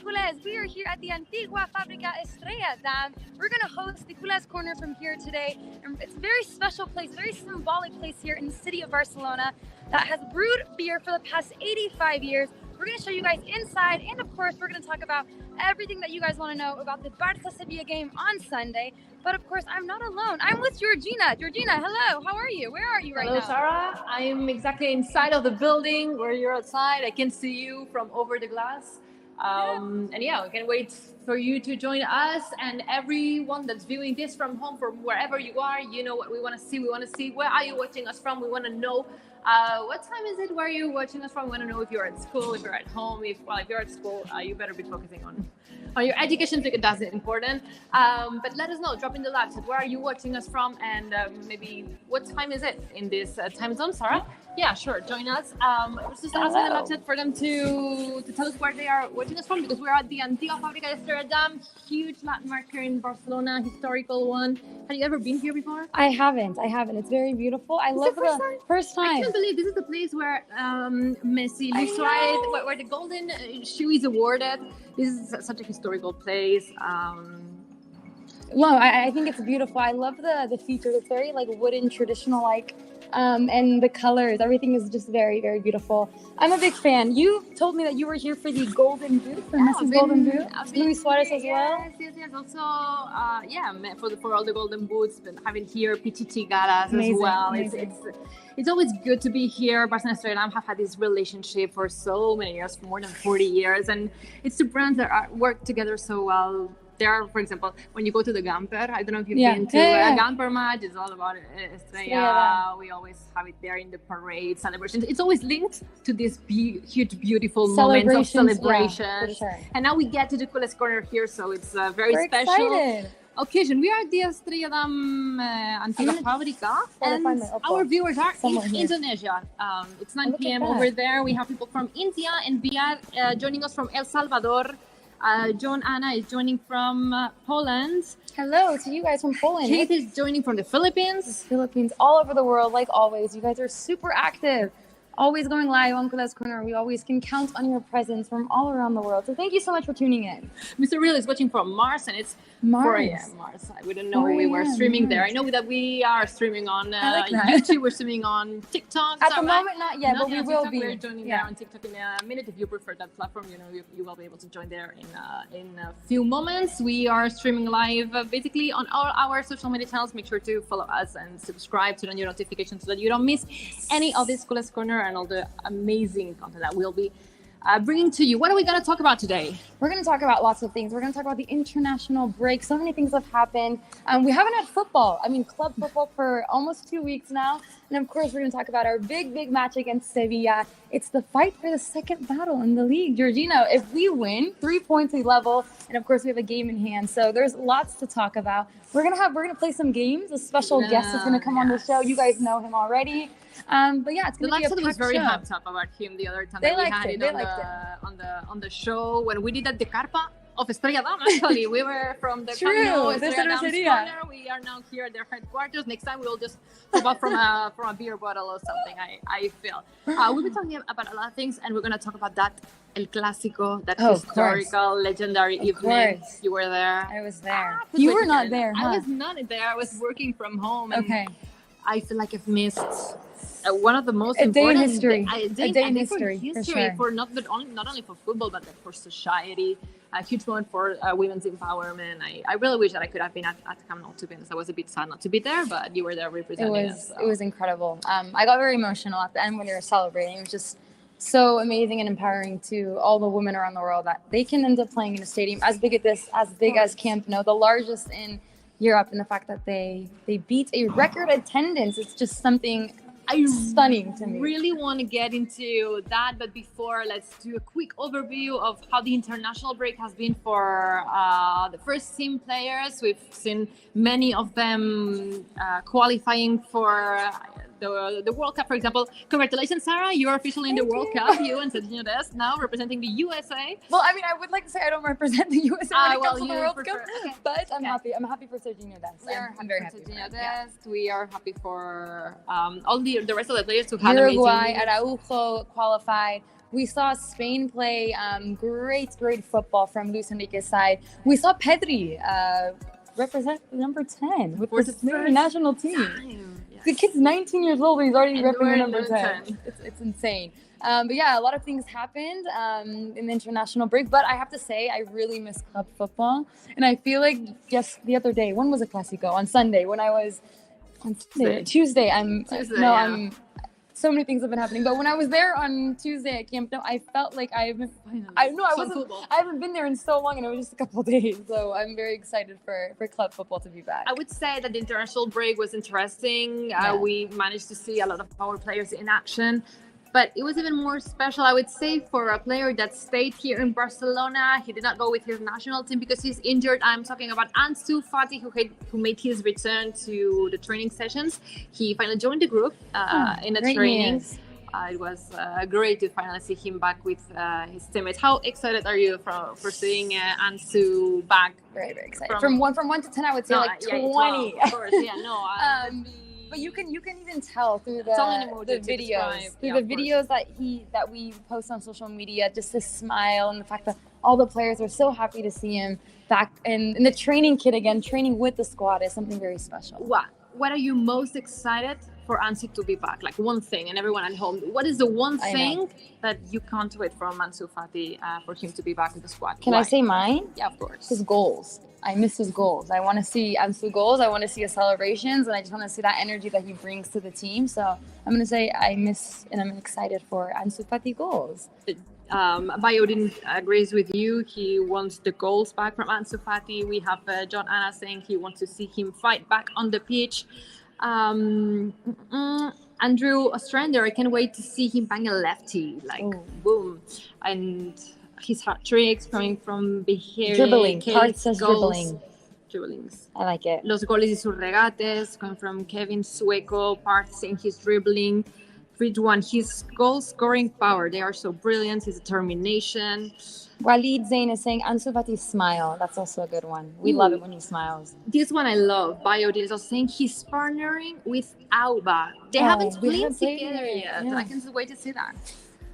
Culers. We are here at the Antiga Fàbrica Damm. We're going to host the Culers Corner from here today. And it's a very special place, very symbolic place here in the city of Barcelona that has brewed beer for the past 85 years. We're going to show you guys inside, and of course, we're going to talk about everything that you guys want to know about the Barça-Sevilla game on Sunday. But of course, I'm not alone. I'm with Georgina. Georgina, hello. How are you? Where are you right now? Hello, Sarah. I'm exactly inside of the building where you're outside. I can see you from over the glass. And yeah, we can wait for you to join us, and everyone that's viewing this from home, from wherever you are. You know what we want to see. We want to see, where are you watching us from? We want to know what time is it, where are you watching us from? We want to know if you're at school, if you're at home. If you're at school, you better be focusing on your education, because that's important. But let us know, drop in the live chat, where are you watching us from, and maybe what time is it in this time zone, Sarah? Yeah, sure, join us. Let's just ask in the live chat for them to tell us where they are watching us from, because we're at the Antiga Fàbrica Damm, huge landmark here in Barcelona, historical one. Have you ever been here before? I haven't. It's very beautiful. I love the first time. I can't believe this is the place where Messi lives, right? Where the golden shoe is awarded. This is such a historical place. Well, I think it's beautiful. I love the features. It's very like wooden, traditional, and the colors. Everything is just very, very beautiful. I'm a big fan. You told me that you were here for the golden boot, for Messi's golden boot. Luis Suarez as well. Yes. Also, for all the golden boots, but having here Pichichi Galas as well. Amazing. It's always good to be here. Barcelona and Damm have had this relationship for so many years, for more than 40 years, and it's two brands that work together so well. There are, for example, when you go to the Gamper, I don't know if you've been to a Gamper match, it's all about Estrella. We always have it there in the parade, celebrations. It's always linked to these huge, beautiful moments of celebrations. Yeah, for sure. And now we get to the Culers Corner here, so it's a very special occasion. We are at the Estrella Damm Antiga Fàbrica, and our viewers are in Indonesia. It's 9 p.m. over there. We have people from India and Biar joining us from El Salvador. John Anna is joining from Poland. Hello to you guys from Poland. Kate is joining from the Philippines. All over the world, like always. You guys are super active. Always going live on Culers Corner. We always can count on your presence from all around the world. So thank you so much for tuning in. Mr. Real is watching from Mars, and it's Mars. Mars. I wouldn't know we were streaming there. I know that we are streaming on YouTube. We're streaming on TikTok. At the moment, not yet, but we will be. We're joining there on TikTok in a minute. If you prefer that platform, you will be able to join there in a few moments. We are streaming live basically on all our social media channels. Make sure to follow us and subscribe, turn on your notifications so that you don't miss any of this Culers Corner and all the amazing content that we'll be bringing to you. What are we going to talk about today? We're going to talk about lots of things. We're going to talk about the international break. So many things have happened. We haven't had football. Club football for almost 2 weeks now. And of course, we're going to talk about our big match against Sevilla. It's the fight for the second battle in the league. Georgina, if we win, 3 points we level. And of course, we have a game in hand. So there's lots to talk about. We're going to play some games. A special guest is going to come on the show. You guys know him already. But yeah, it's going to be a packed show. Was very hyped up about him the other time that we had it on the show when we did at the Carpa of Estrella Damm. Actually, we were from the Estrella Damm's corner. We are now here at their headquarters. Next time we will just pop up from a beer bottle or something. I feel we'll be talking about a lot of things, and we're going to talk about that El Clasico, that historical, legendary evening. You were there. I was there. You were not there, huh? I was not there. I was working from home. And I feel like I've missed one of the most important history. A day in history, for sure. For not only for football, but for society. A huge moment for women's empowerment. I really wish that I could have been at Camp Nou, to be honest. I was a bit sad not to be there, but you were there representing us. It was incredible. I got very emotional at the end when they were celebrating. It was just so amazing and empowering to all the women around the world that they can end up playing in a stadium as big as Camp Nou, the largest in Europe, and the fact that they beat a record attendance. It's just something stunning to me. I really want to get into that, but before, let's do a quick overview of how the international break has been for the first team players. We've seen many of them qualifying for the World Cup, for example. Congratulations, Sarah! You are officially in the World Cup. You and Sergio Dest now representing the USA. Well, I mean, I would like to say I don't represent the USA when it comes to the World prefer, Cup, okay. but I'm happy. I'm happy for Sergio Dest. I'm very happy. Sergio Dest. We are happy for all the rest of the players who had Uruguay, amazing. Araujo qualified. We saw Spain play great football from Luis Enrique's side. We saw Pedri represent number 10 with the Spain national team. Yes. The kid's 19 years old and he's already representing number 10. 10. It's insane. But yeah, a lot of things happened in the international break. But I have to say, I really miss club football. And I feel like just the other day, when was the Clasico? On Sunday, when I was on Tuesday. So many things have been happening. But when I was there on Tuesday at Camp Nou, I felt like I haven't been there in so long, and it was just a couple of days. So I'm very excited for club football to be back. I would say that the international break was interesting. We managed to see a lot of our players in action. But it was even more special, I would say, for a player that stayed here in Barcelona. He did not go with his national team because he's injured. I'm talking about Ansu Fati, who made his return to the training sessions. He finally joined the group in the training. It was great to finally see him back with his teammates. How excited are you for seeing Ansu back? Very, very excited. From 1 to 10, I would say 20. 12, of course, but you can even tell through the videos that we post on social media, just his smile and the fact that all the players are so happy to see him back in the training kit again, training with the squad is something very special. What are you most excited for Ansu to be back? Like one thing, and everyone at home, what is the one thing that you can't wait from Ansu Fati for him to be back with the squad? Can I say mine? Yeah, of course. His goals. I miss his goals. I want to see Ansu goals. I want to see his celebrations, and I just want to see that energy that he brings to the team. So I'm going to say I miss and I'm excited for Ansu Fati goals. Biodin agrees with you. He wants the goals back from Ansu Fati. We have John Anna saying he wants to see him fight back on the pitch. Andrew Ostrander, I can't wait to see him bang a lefty, boom. And his hat tricks coming from behavior. Dribbling. Part says dribbling. Dribblings. I like it. Los goles y sus regates coming from Kevin Sueco. Part saying his dribbling. 3-1. His goal scoring power. They are so brilliant. His determination. Walid Zain is saying Ansu Fati's smile. That's also a good one. We love it when he smiles. This one I love. Biodil is also saying he's partnering with Alba. They haven't played together yet. Yeah. I can't wait to see that.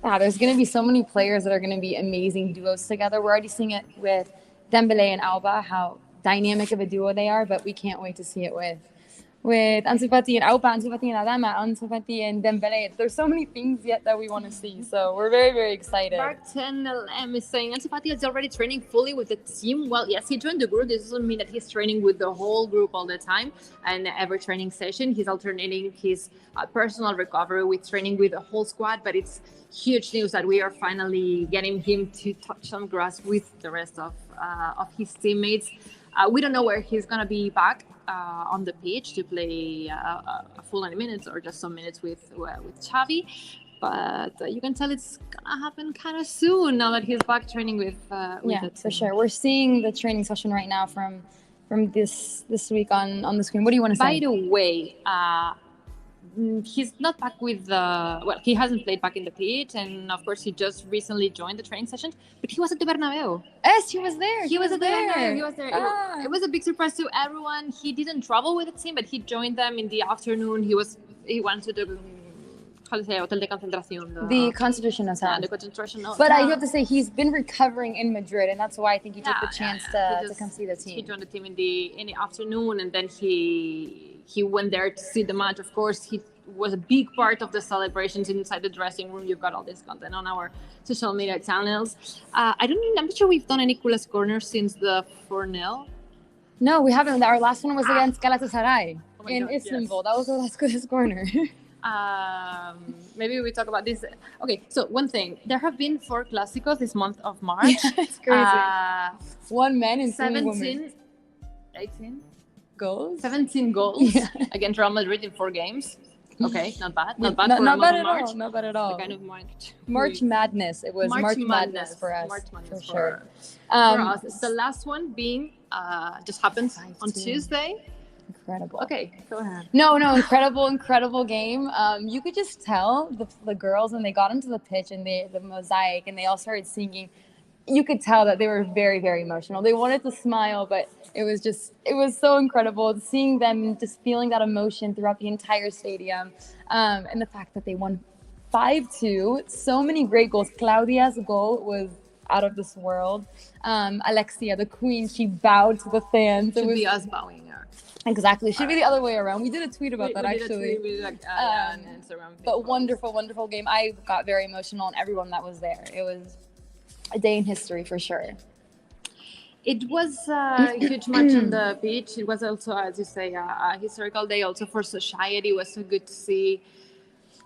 Yeah, there's going to be so many players that are going to be amazing duos together. We're already seeing it with Dembele and Alba, how dynamic of a duo they are, but we can't wait to see it with Ansu Fati and Alba, Ansu Fati and Damm, Ansu Fati and Dembele. There's so many things yet that we want to see, so we're very, very excited. Barton LM is saying Ansu Fati is already training fully with the team. Well, yes, he joined the group. This doesn't mean that he's training with the whole group all the time. And every training session, he's alternating his personal recovery with training with the whole squad. But it's huge news that we are finally getting him to touch some grass with the rest of his teammates. We don't know where he's going to be back on the pitch to play a full 90 minutes or just some minutes with Xavi. But you can tell it's going to happen kind of soon now that he's back training with the team. For sure. We're seeing the training session right now from this week on the screen. What do you want to say? By the way, he's not back with he hasn't played back in the pitch, and of course he just recently joined the training session, but he was at the Bernabeu. Yes, he was there. He was there. It was a big surprise to everyone. He didn't travel with the team, but he joined them in the afternoon. He went to the Hotel de Concentración. The concentration hotel. The concentration hotel. But I have to say, he's been recovering in Madrid, and that's why I think he took the chance to come see the team. He joined the team in the afternoon, and then he went there to see the match. Of course, he was a big part of the celebrations inside the dressing room. You've got all this content on our social media channels. I'm not sure we've done any Culers corners since the 4-0. No, we haven't. Our last one was against Galatasaray in Istanbul. Yes. That was the last Culers corner. Maybe we talk about this. Okay, so one thing. There have been 4 Clásicos this month of March. Yeah, it's crazy. 1 man and 17, 18 goals. 17 goals against Real Madrid in 4 games. Okay, not bad. Not bad for not bad at March. all. Not bad at all. The kind of March Madness. It was March Madness for us. March Madness for sure. For us. The last one being just happened on Tuesday. Incredible. Okay, go ahead. No, incredible game. You could just tell the girls when they got into the pitch and the mosaic and they all started singing. You could tell that they were very, very emotional. They wanted to smile, but it was so incredible seeing them just feeling that emotion throughout the entire stadium. And the fact that they won 5-2, so many great goals. Claudia's goal was out of this world. Alexia, the queen, she bowed to the fans. Should be us bowing her. Exactly. Should be the other way around. We did a tweet about that, actually. We did on Instagram. But wonderful game. I got very emotional, and everyone that was there. It was a day in history for sure. It was a huge match on the beach. It was also, as you say, a historical day also for society. It was so good to see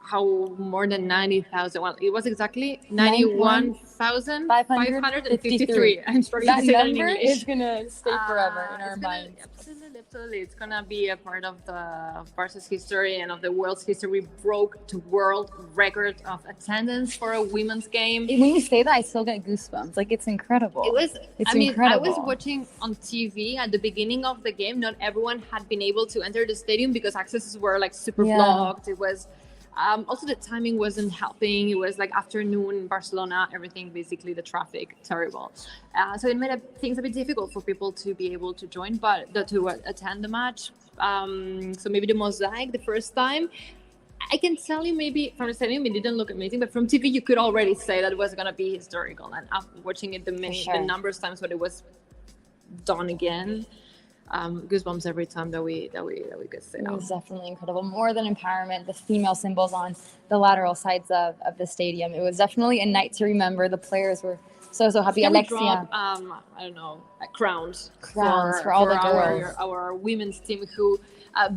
how more than 90,000, well, it was exactly 91,553. I'm struggling to say that in English. That number is going to stay forever in our minds. Absolutely. It's going to be a part of the Barca's history and of the world's history. We broke the world record of attendance for a women's game. When you say that, I still get goosebumps. Like, it's incredible. It's incredible. I was watching on TV at the beginning of the game. Not everyone had been able to enter the stadium because accesses were like super blocked. It was... also, the timing wasn't helping. It was like afternoon in Barcelona, everything, basically the traffic, terrible. So it made things a bit difficult for people to be able to join, to attend the match. So maybe the mosaic the first time. I can tell you maybe from the stadium, it didn't look amazing, but from TV, you could already say that it was going to be historical. And after watching it the numbers times when it was done again, goosebumps every time that we could say it was definitely incredible. More than empowerment, the female symbols on the lateral sides of the stadium. It was definitely a night to remember. The players were so happy. Can Alexia, we drop, I don't know, crowns for all the girls. Our women's team who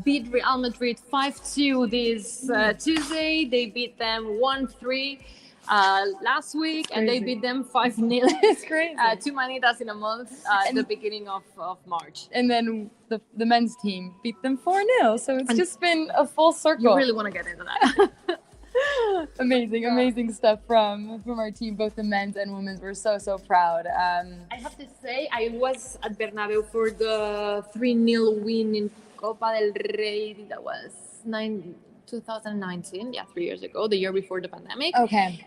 beat Real Madrid 5-2 this Tuesday. They beat them 1-3. Last week, and they beat them 5-0. It's crazy. 2 manitas in a month at the beginning of March. And then the men's team beat them 4-0. So it's just been a full circle. You really want to get into that. Amazing stuff from our team. Both the men's and women's were so proud. I have to say, I was at Bernabeu for the 3-0 win in Copa del Rey. That was 2019, 3 years ago, the year before the pandemic. Okay.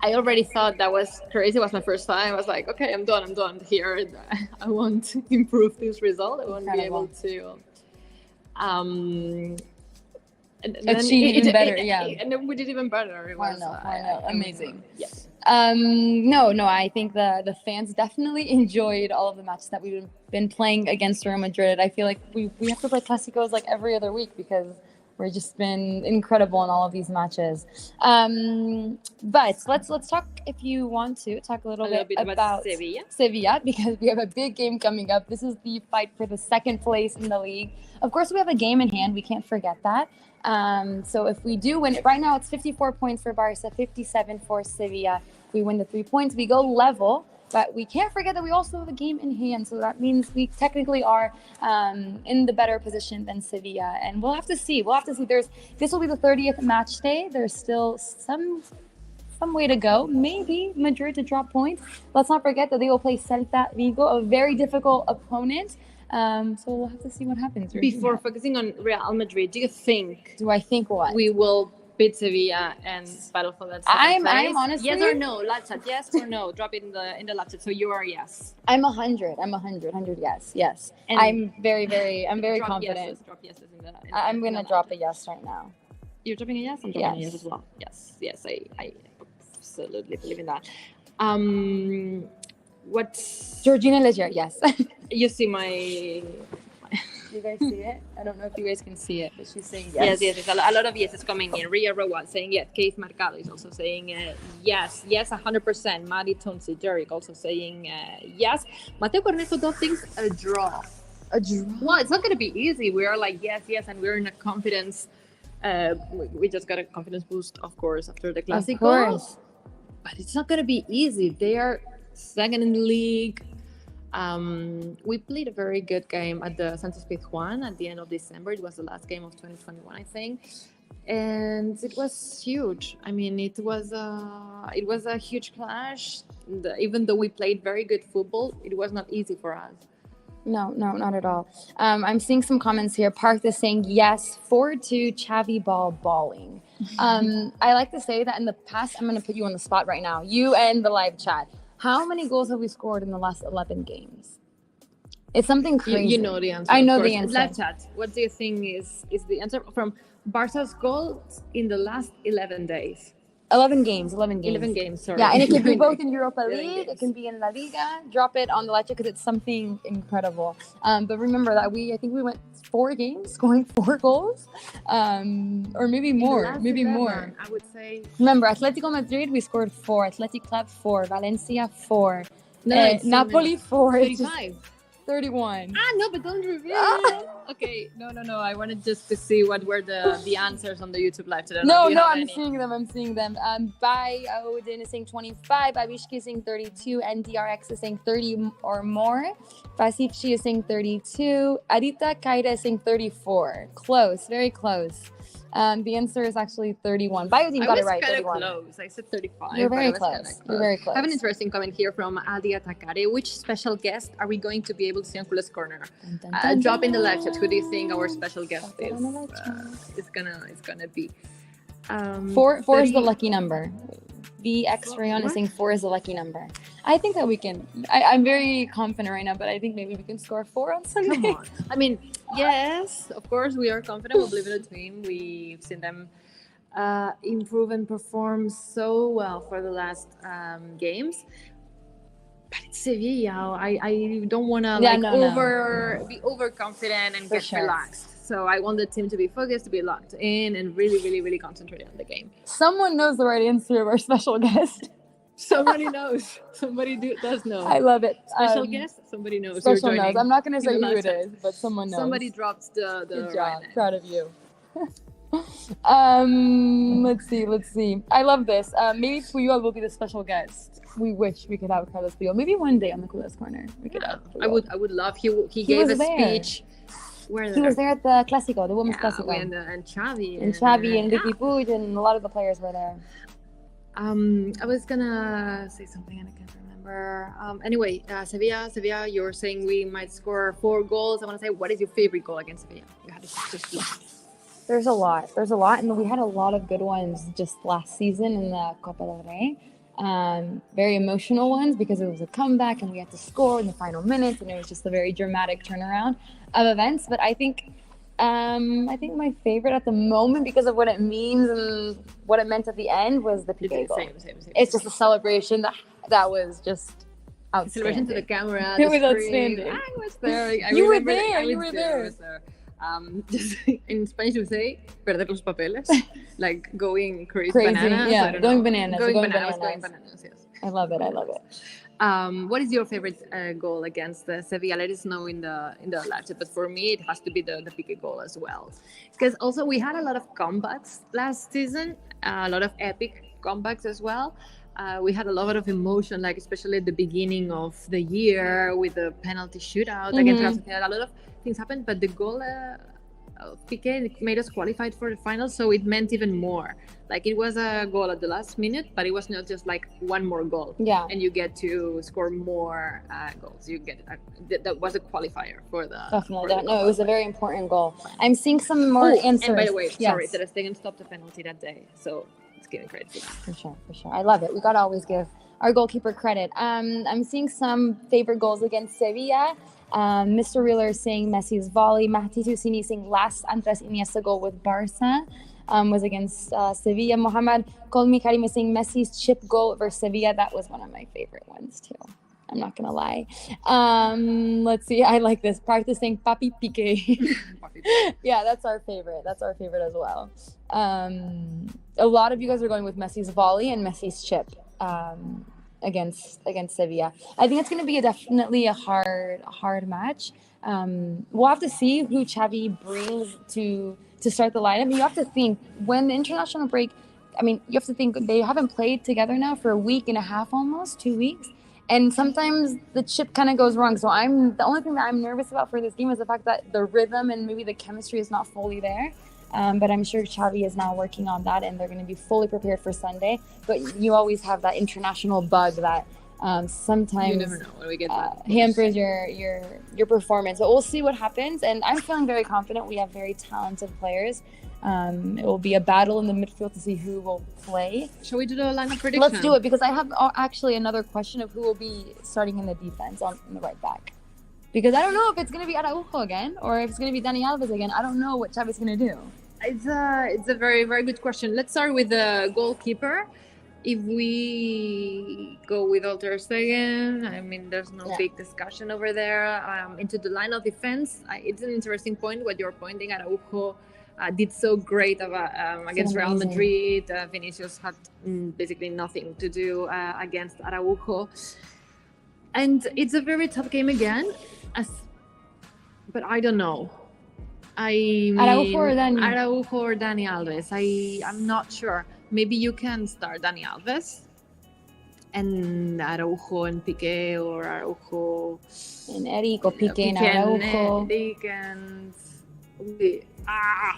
I already thought that was crazy. It was my first time. I was like, okay, I'm done here. I want to improve this result. I want to be able to achieve even better. And then we did even better. It was amazing. Yes. No, I think the fans definitely enjoyed all of the matches that we've been playing against Real Madrid. I feel like we have to play Clásicos like every other week because we've just been incredible in all of these matches. But let's talk, if you want to, talk a little bit about Sevilla, because we have a big game coming up. This is the fight for the second place in the league. Of course, we have a game in hand. We can't forget that. So if we do win, right now it's 54 points for Barca, 57 for Sevilla. We win the 3 points, we go level. But we can't forget that we also have a game in hand. So that means we technically are in the better position than Sevilla. And we'll have to see. This will be the 30th match day. There's still some way to go. Maybe Madrid to drop points. Let's not forget that they will play Celta Vigo, a very difficult opponent. So we'll have to see what happens. Before focusing on Real Madrid, do I think what? We will beat Sevilla and battle for that I'm honestly, yes or no, live chat, yes or no, drop it in the live chat. So you are yes. I'm 100 yes. And I'm very confident. Drop yeses in the I'm gonna drop a yes right now. You're dropping a yes? I'm dropping a yes as well. Yes, I absolutely believe in that. What's Georgina Leger? Yes. You see my you guys see it? I don't know if you guys can see it, but she's saying yes. Yes. A lot of yeses coming in. Ria Rowan saying yes. Keith Mercado is also saying yes, 100%. Maddie Tonsi, Derek also saying yes. Mateo Cornejo don't think a draw. Well, it's not going to be easy. We are like yes, and we're in a confidence. We just got a confidence boost, of course, after the Clasico. Of course. But it's not going to be easy. They are second in the league. We played a very good game at the Santos Pizjuan at the end of December. It was the last game of 2021, I think, and it was huge. I mean, it was a huge clash. Even though we played very good football, it was not easy for us. No, not at all. I'm seeing some comments here. Parth is saying yes, 4-2 Xavi ball balling. I like to say that in the past, I'm going to put you on the spot right now. You and the live chat. How many goals have we scored in the last 11 games? It's something crazy. You know the answer. I know the answer. Live chat. What do you think is the answer from Barca's goals in the last 11 days? 11 games. 11 games, sorry. Yeah, and it can be both in Europa 11 League, games. it can be in La Liga. Drop it on the live chat because it's something incredible. But remember that I think we went 4 games, scoring 4 goals, or maybe more, I would say. Remember, Atletico Madrid, we scored 4, Athletic Club 4, Valencia 4, it's Napoli 4, 35. 31. No, but don't reveal. Okay, no. I wanted just to see what were the answers on the YouTube live today. No, I'm seeing them. Bai Odin is saying 25, Abishki is saying 32, and DRX is saying 30 or more. Fasichi is saying 32, Adita Kaida is saying 34. Close, very close. The answer is actually 31. Biodine got it right. 31. Close. I said 35. You're very close. I have an interesting comment here from Adi Atakare. Which special guest are we going to be able to see on Culers Corner? Drop in the live chat. Who do you think our special guest is gonna be? 4 is the lucky number. VX Rayon is saying 4 is the lucky number. I think that we can. I'm very confident right now, but I think maybe we can score 4 on Sunday. Come on. I mean, yes, of course we are confident. We believe in the team. We've seen them improve and perform so well for the last games. But it's Sevilla. I don't want to be overconfident and get relaxed. So I want the team to be focused, to be locked in, and really, really, really concentrated on the game. Someone knows the right answer of our special guest. Somebody knows. Somebody does know. I love it. Special guest? Somebody knows. Special knows. I'm not going to say who it is, but someone knows. Somebody dropped the Good job. Right. Proud of you. Let's see. I love this. Maybe Puyol will be the special guest. We wish we could have Carlos Puyol. Maybe one day on the Culers Corner we could have Puyol. I would love. He gave a speech. He was there at the Clasico, the women's Clasico. And Xavi. And Xavi and Vicky Puig and a lot of the players were there. I was gonna say something and I can't remember. Anyway, Sevilla, you're saying we might score 4 goals. I want to say, what is your favorite goal against Sevilla? You had to just look. There's a lot, and we had a lot of good ones just last season in the Copa del Rey. Very emotional ones because it was a comeback and we had to score in the final minutes, and it was just a very dramatic turnaround of events. But I think my favorite at the moment, because of what it means and what it meant at the end, was the PK goal. Same. It's just a celebration that was just outstanding. Celebration to the camera. It was outstanding. I was there. You were there. Just in Spanish we say perder los papeles, like going crazy bananas. Yeah, going bananas. Going bananas. Yes. I love it. What is your favorite goal against Sevilla? Let us know in the live chat. But for me, it has to be the PK goal as well, because also we had a lot of comebacks last season, a lot of epic comebacks as well. We had a lot of emotion, like especially at the beginning of the year with the penalty shootout against Barcelona. A lot of things happened, but the goal PK made us qualified for the final, so it meant even more. Like it was a goal at the last minute, but it was not just like one more goal. Yeah. And you get to score more goals. You get that was a qualifier for the. Definitely. It was a very important goal. I'm seeing some more answers. And by the way, sorry, Ter Stegen stopped the penalty that day, so it's getting credit for that. For sure. I love it. We gotta always give our goalkeeper credit. I'm seeing some favorite goals against Sevilla. Mr. Reeler is saying Messi's volley. Mahdi Husseini saying last Andres Iniesta goal with Barca was against Sevilla. Mohamed Kolmi Karim is saying Messi's chip goal versus Sevilla. That was one of my favorite ones too. I'm not gonna lie. Let's see. I like this. Parth is saying Papi Piqué. Yeah, that's our favorite. That's our favorite as well. A lot of you guys are going with Messi's volley and Messi's chip. Against Sevilla. I think it's going to be definitely a hard match. We'll have to see who Xavi brings to start the lineup. You have to think, when the international break, you have to think they haven't played together now for a week and a half, almost 2 weeks. And sometimes the chip kind of goes wrong. So the only thing that I'm nervous about for this game is the fact that the rhythm and maybe the chemistry is not fully there. But I'm sure Xavi is now working on that, and they're going to be fully prepared for Sunday. But you always have that international bug that Sometimes You never know when we get that. hampers your performance. But we'll see what happens. And I'm feeling very confident. We have very talented players. It will be a battle in the midfield to see who will play. Shall we do the lineup prediction? Let's do it, because I have actually another question of who will be starting in the defense on the right back. Because I don't know if it's going to be Araujo again or if it's going to be Dani Alves again. I don't know what Xavi's going to do. It's a very, very good question. Let's start with the goalkeeper. If we go with Ter Stegen, I mean, there's no big discussion over there. Into the line of defense, it's an interesting point what you're pointing at. Araujo did so great against Real Madrid. Vinicius had basically nothing to do against Araujo. And it's a very tough game again. But I don't know. I mean, Araujo or Dani Alves. I'm not sure. Maybe you can start Dani Alves and Araujo and Piqué, or Araujo and Eric, or Piqué and Araujo.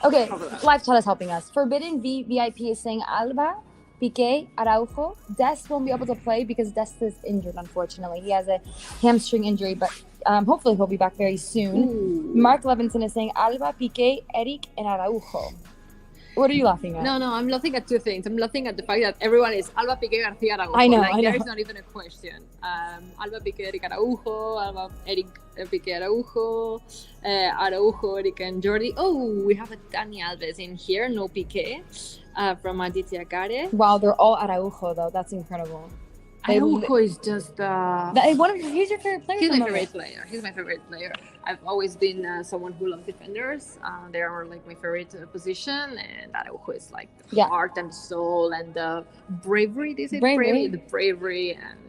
Okay, live chat is helping us. Forbidden VIP is saying Alba, Piqué, Araujo. Dest won't be able to play because Dest is injured, unfortunately. He has a hamstring injury, but hopefully he'll be back very soon. Ooh. Mark Levinson is saying Alba, Piqué, Eric, and Araujo. What are you laughing at? No, I'm laughing at two things. I'm laughing at the fact that everyone is Alba, Piqué, García, Araujo. I know. There is not even a question. Alba, Piqué, Eric, Araujo. Alba, Eric, Piqué, Araujo. Araujo, Eric, and Jordi. Oh, we have a Dani Alves in here. No Piqué. From Aditya Care. Wow, they're all Araujo, though. That's incredible. Araujo is just he's your favorite player. He's my favorite player. I've always been someone who loves defenders. They are like my favorite position, and Araujo is like the heart and soul and the bravery. They say bravery. The bravery and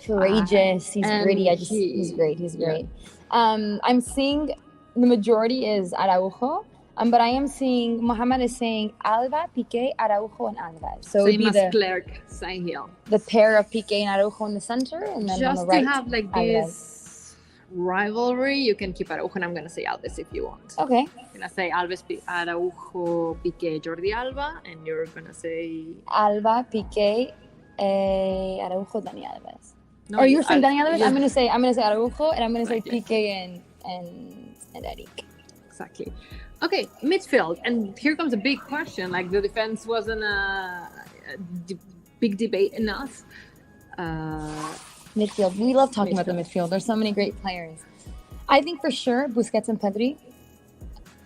courageous. He's gritty. He's great. He's great. I'm seeing the majority is Araujo. But I am seeing Mohammed is saying Alba, Piqué, Araujo, and Alves. So it would be the pair of Piqué and Araujo in the center, and then just on the right, to have like this rivalry, you can keep Araujo, and I'm gonna say Alves if you want. Okay. I'm gonna say Alves, Araujo, Piqué, Jordi Alba, and you're gonna say Alba, Piqué, Araujo, Dani Alves. No, or you're saying Dani Alves? Yeah. I'm gonna say Araujo, and I'm gonna say Piqué and Eric. Exactly. Okay, midfield, and here comes a big question. Like, the defense wasn't a big debate enough. Midfield. We love talking about the midfield. There's so many great players. I think for sure Busquets and Pedri,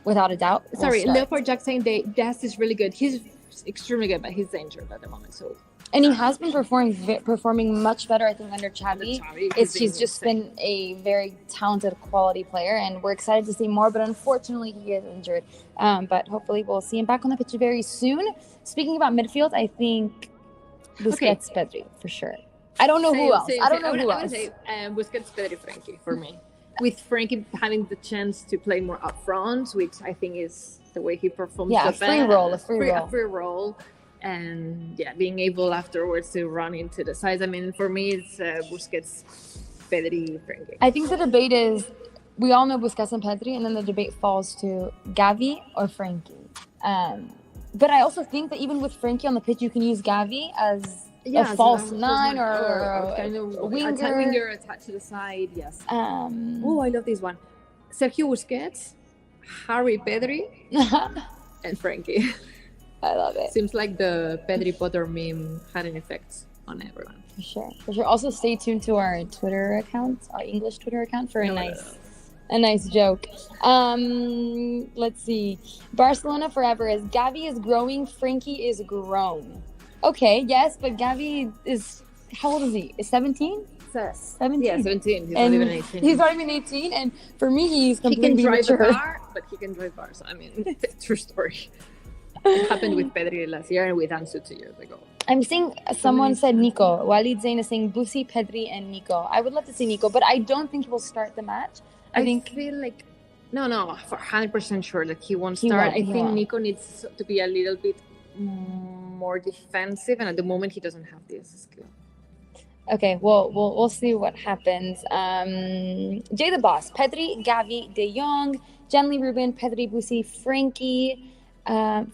without a doubt. Sorry, Leopard Jack saying Dest is really good. He's extremely good, but he's injured at the moment. So. And he has been performing much better, I think, under Xavi. He's just been a very talented, quality player, and we're excited to see more. But unfortunately, he is injured. But hopefully, we'll see him back on the pitch very soon. Speaking about midfield, I think Busquets, Pedri, for sure. I don't know who else. I would say Busquets, Pedri, Frankie for me. With Frankie having the chance to play more up front, which I think is the way he performs. Yeah, a free role. And being able afterwards to run into the sides. I mean, for me, it's Busquets, Pedri, Frankie. I think the debate is, we all know Busquets and Pedri, and then the debate falls to Gavi or Frankie. But I also think that even with Frankie on the pitch, you can use Gavi as a false nine or kind of a winger. A winger attached to the side, yes. I love this one. Sergio Busquets, Harry Pedri, and Frankie. I love it. Seems like the Pedri Potter meme had an effect on everyone. For sure. Also, stay tuned to our Twitter account, our English Twitter account, for a nice joke. Let's see. Barcelona forever is Gavi is growing, Frankie is grown. Okay, yes, but Gavi is, how old is he? Is 17? 17. Yeah, 17. He's not even 18. He's not even 18, and for me, he's completely mature. He can drive a car, but he can drive bars. I mean, true story. It happened with Pedri last year and with Ansu 2 years ago. I'm seeing someone said Nico. Walid Zain is saying Busi, Pedri, and Nico. I would love to see Nico, but I don't think he will start the match. I feel like for 100% sure that he won't start. I think Nico needs to be a little bit more defensive, and at the moment he doesn't have this skill. Okay, well, we'll see what happens. Jay the Boss, Pedri, Gavi, De Jong, Jenly Ruben, Pedri, Busi, Frankie.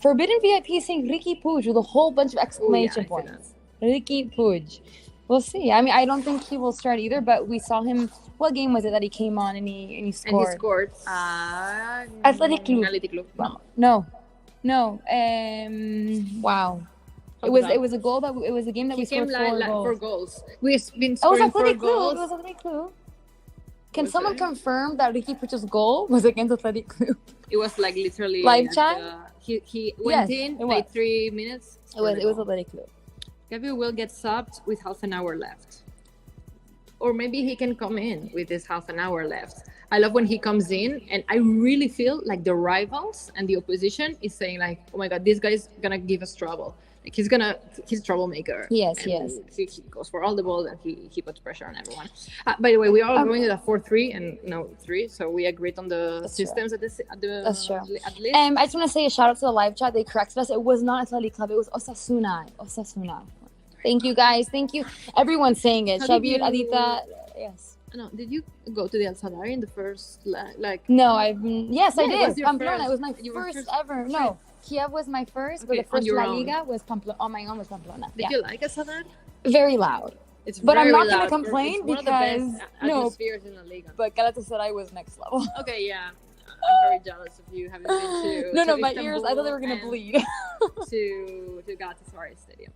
Forbidden VIP saying Ricky Puig with a whole bunch of exclamation points. Ricky Puig. We'll see. I mean, I don't think he will start either, but we saw him. What game was it that he came on and he scored? And he scored. Athletic Club. Athletic Club. No. Wow. It was a goal it was a game that we scored 4 goals. We've been scoring 4 goals. It was Athletic Club. Can someone confirm that Ricky Puig's goal was against Athletic Club? It was like literally live chat. He went in, played 3 minutes. It was Athletic Club. Gabriel will get subbed with half an hour left. Or maybe he can come in with this half an hour left. I love when he comes in, and I really feel like the rivals and the opposition is saying like, oh my God, this guy is going to give us trouble. Like he's a troublemaker. Yes. He goes for all the balls and he puts pressure on everyone. By the way, we are going to the 4-3 and no 3, so we agreed on the systems at the That's true. At least. I just want to say a shout out to the live chat. They corrected us. It was not Athletic Club. It was Osasuna. Thank you guys. Thank you. Everyone's saying it. Shabir, Adita. Yes. No, did you go to the El Sadar in the first No, yes, I did. Pamplona. It was my first ever. No. Kiev was my first, but the first La Liga was Pamplona. On my own was Pamplona. Did you like El Sadar? Very loud. But I'm not going to complain because atmospheres in La Liga. But Galatasaray was next level. Okay, yeah. I'm very jealous of you having been to my ears, I thought they were going to bleed. to Galatasaray Stadium.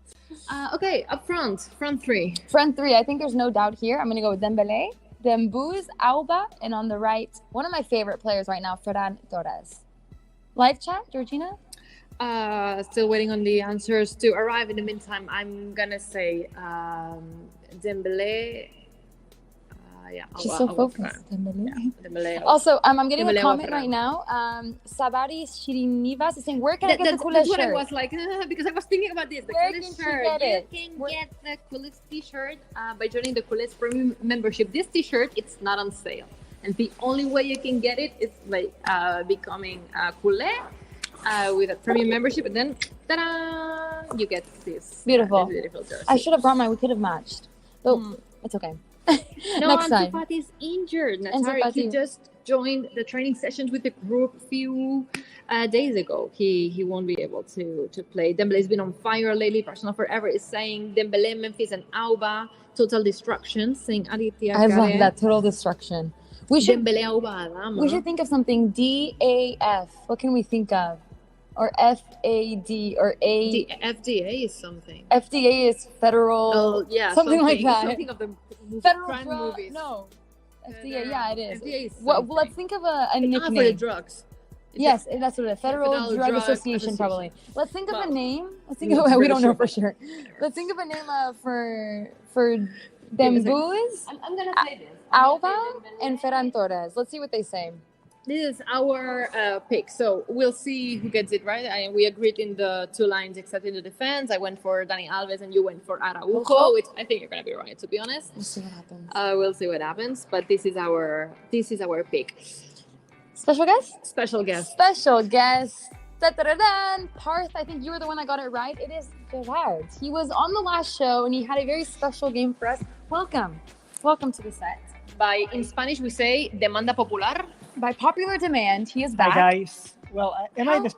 Okay, up front 3. Front 3, I think there's no doubt here. I'm going to go with Dembele, Dembouz, Alba, and on the right, one of my favorite players right now, Ferran Torres. Live chat, Georgina? Still waiting on the answers to arrive. In the meantime, I'm going to say Dembele. She's so focused. Dembele. Also, I'm getting a comment right now. Sabari Shirinivas is saying, where can I get the Culers shirt? That's what I was like, because I was thinking about this. The Culers shirt. You can get the Culers t-shirt by joining the Culers premium membership. This t-shirt, it's not on sale. And the only way you can get it is by becoming a Culé with a premium membership. And then, ta-da! You get this. Beautiful. Jersey. I should have brought mine. We could have matched. But it's okay. No, Ansu Fati is injured. He just joined the training sessions with the group a few days ago. He won't be able to play. Dembele's been on fire lately. Personal Forever is saying Dembele, Memphis, and Auba, total destruction. Saying Aditya. I love that, total destruction. We should Dembele, Auba, Damm. We should think of something. DAF. What can we think of? Or FAD or A. The FDA is something. FDA is federal. Oh, yeah, something like that. Something of the federal crime movies. No. FDA, yeah, it is. FDA is well, let's think of a nickname. For the drugs. Yes, that's what it is. Federal Drug Association, probably. Let's think of a name. Let's think of we don't know for sure. Let's think of a name for Dembouz. I'm gonna say this. Alba and Ferran Torres. Let's see what they say. This is our pick, so we'll see who gets it right. We agreed in the 2 lines except in the defense. I went for Dani Alves and you went for Araujo, which I think you're gonna be right, to be honest. We'll see what happens. We'll see what happens, but this is our pick. Special guest. Special guest. Da-da-da-dan. Parth, I think you were the one that got it right. It is Gerard. He was on the last show and he had a very special game for us. Welcome to the set. In Spanish we say demanda popular. By popular demand, he is back. Hi guys. Well, am I the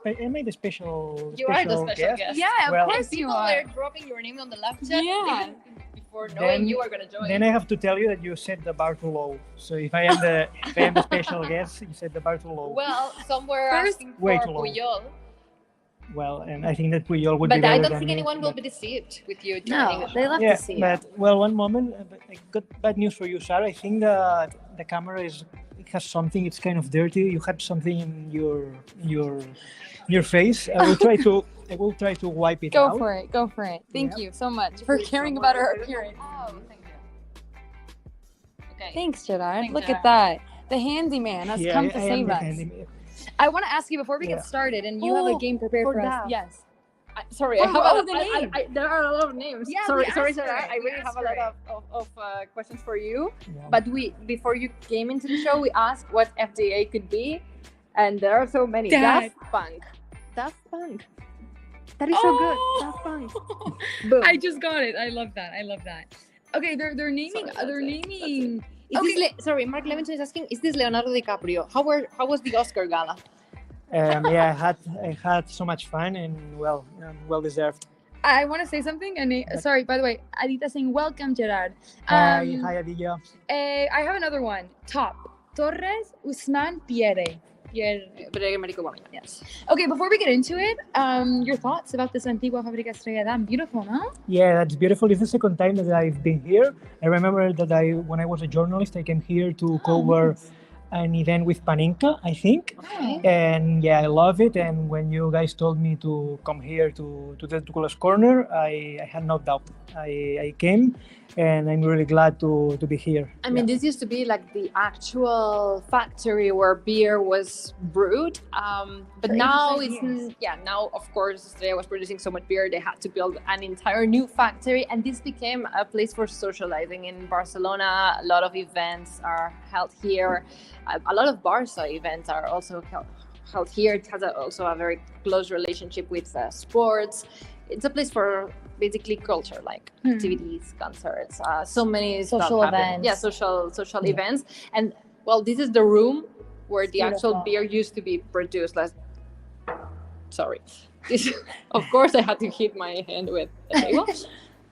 special? You are the special guest. Yeah, of course you are. People were dropping your name on the left chat. Yeah. Before knowing you are gonna join. Then I have to tell you that you set the bar too low. So if I am the special guest, you set the bar too low. Well, some were asking for Puyol. Well, and I think that Puyol would be better. But I don't think anyone will be deceived with you joining. No, they love to see it. But well, one moment. I got bad news for you, Sarah. I think the camera has something. It's kind of dirty. You had something in your face. I will try to wipe it out. Go for it. Thank you so much for caring about our appearance. Oh, thank you. Okay. Thanks, Gerard. Look at that. The handyman has come to save us. I want to ask you before we get started, and you have a game prepared for us. Yes. Sorry, there are a lot of names. Yeah, sorry, Sarah. I really have a lot of questions for you. Yeah. But before you came into the show, we asked what FDA could be, and there are so many. Daft Punk. That is so good. Daft Punk. Boom. I just got it. I love that. Okay, they're naming. Sorry, Mark Levinson is asking, is this Leonardo DiCaprio? How was the Oscar gala? I had so much fun and well deserved. I want to say something. And sorry, by the way, Adita saying welcome, Gerard. Hi, Aditya. I have another one. Top Torres, Usman, Pierre. Yes. Okay, before we get into it, your thoughts about this Antigua Fàbrica Estrella Damm. Beautiful, no? Yeah, that's beautiful. It's the second time that I've been here. I remember that when I was a journalist, I came here to cover an event with Panenka, I think. Okay. And yeah, I love it. And when you guys told me to come here to the Culers Corner, I had no doubt. I came, and I'm really glad to be here. I mean, this used to be like the actual factory where beer was brewed. But For now 85 years. now of course Australia was producing so much beer, they had to build an entire new factory, and this became a place for socializing in Barcelona. A lot of events are held here. A lot of Barça events are also held here. It has also a very close relationship with sports. It's a place for basically culture, like activities, concerts, so many Social stuff happen. events. Yeah, social events. And well, this is the room where the actual Beautiful. beer used to be produced. Sorry. Of course, I had to hit my hand with the table.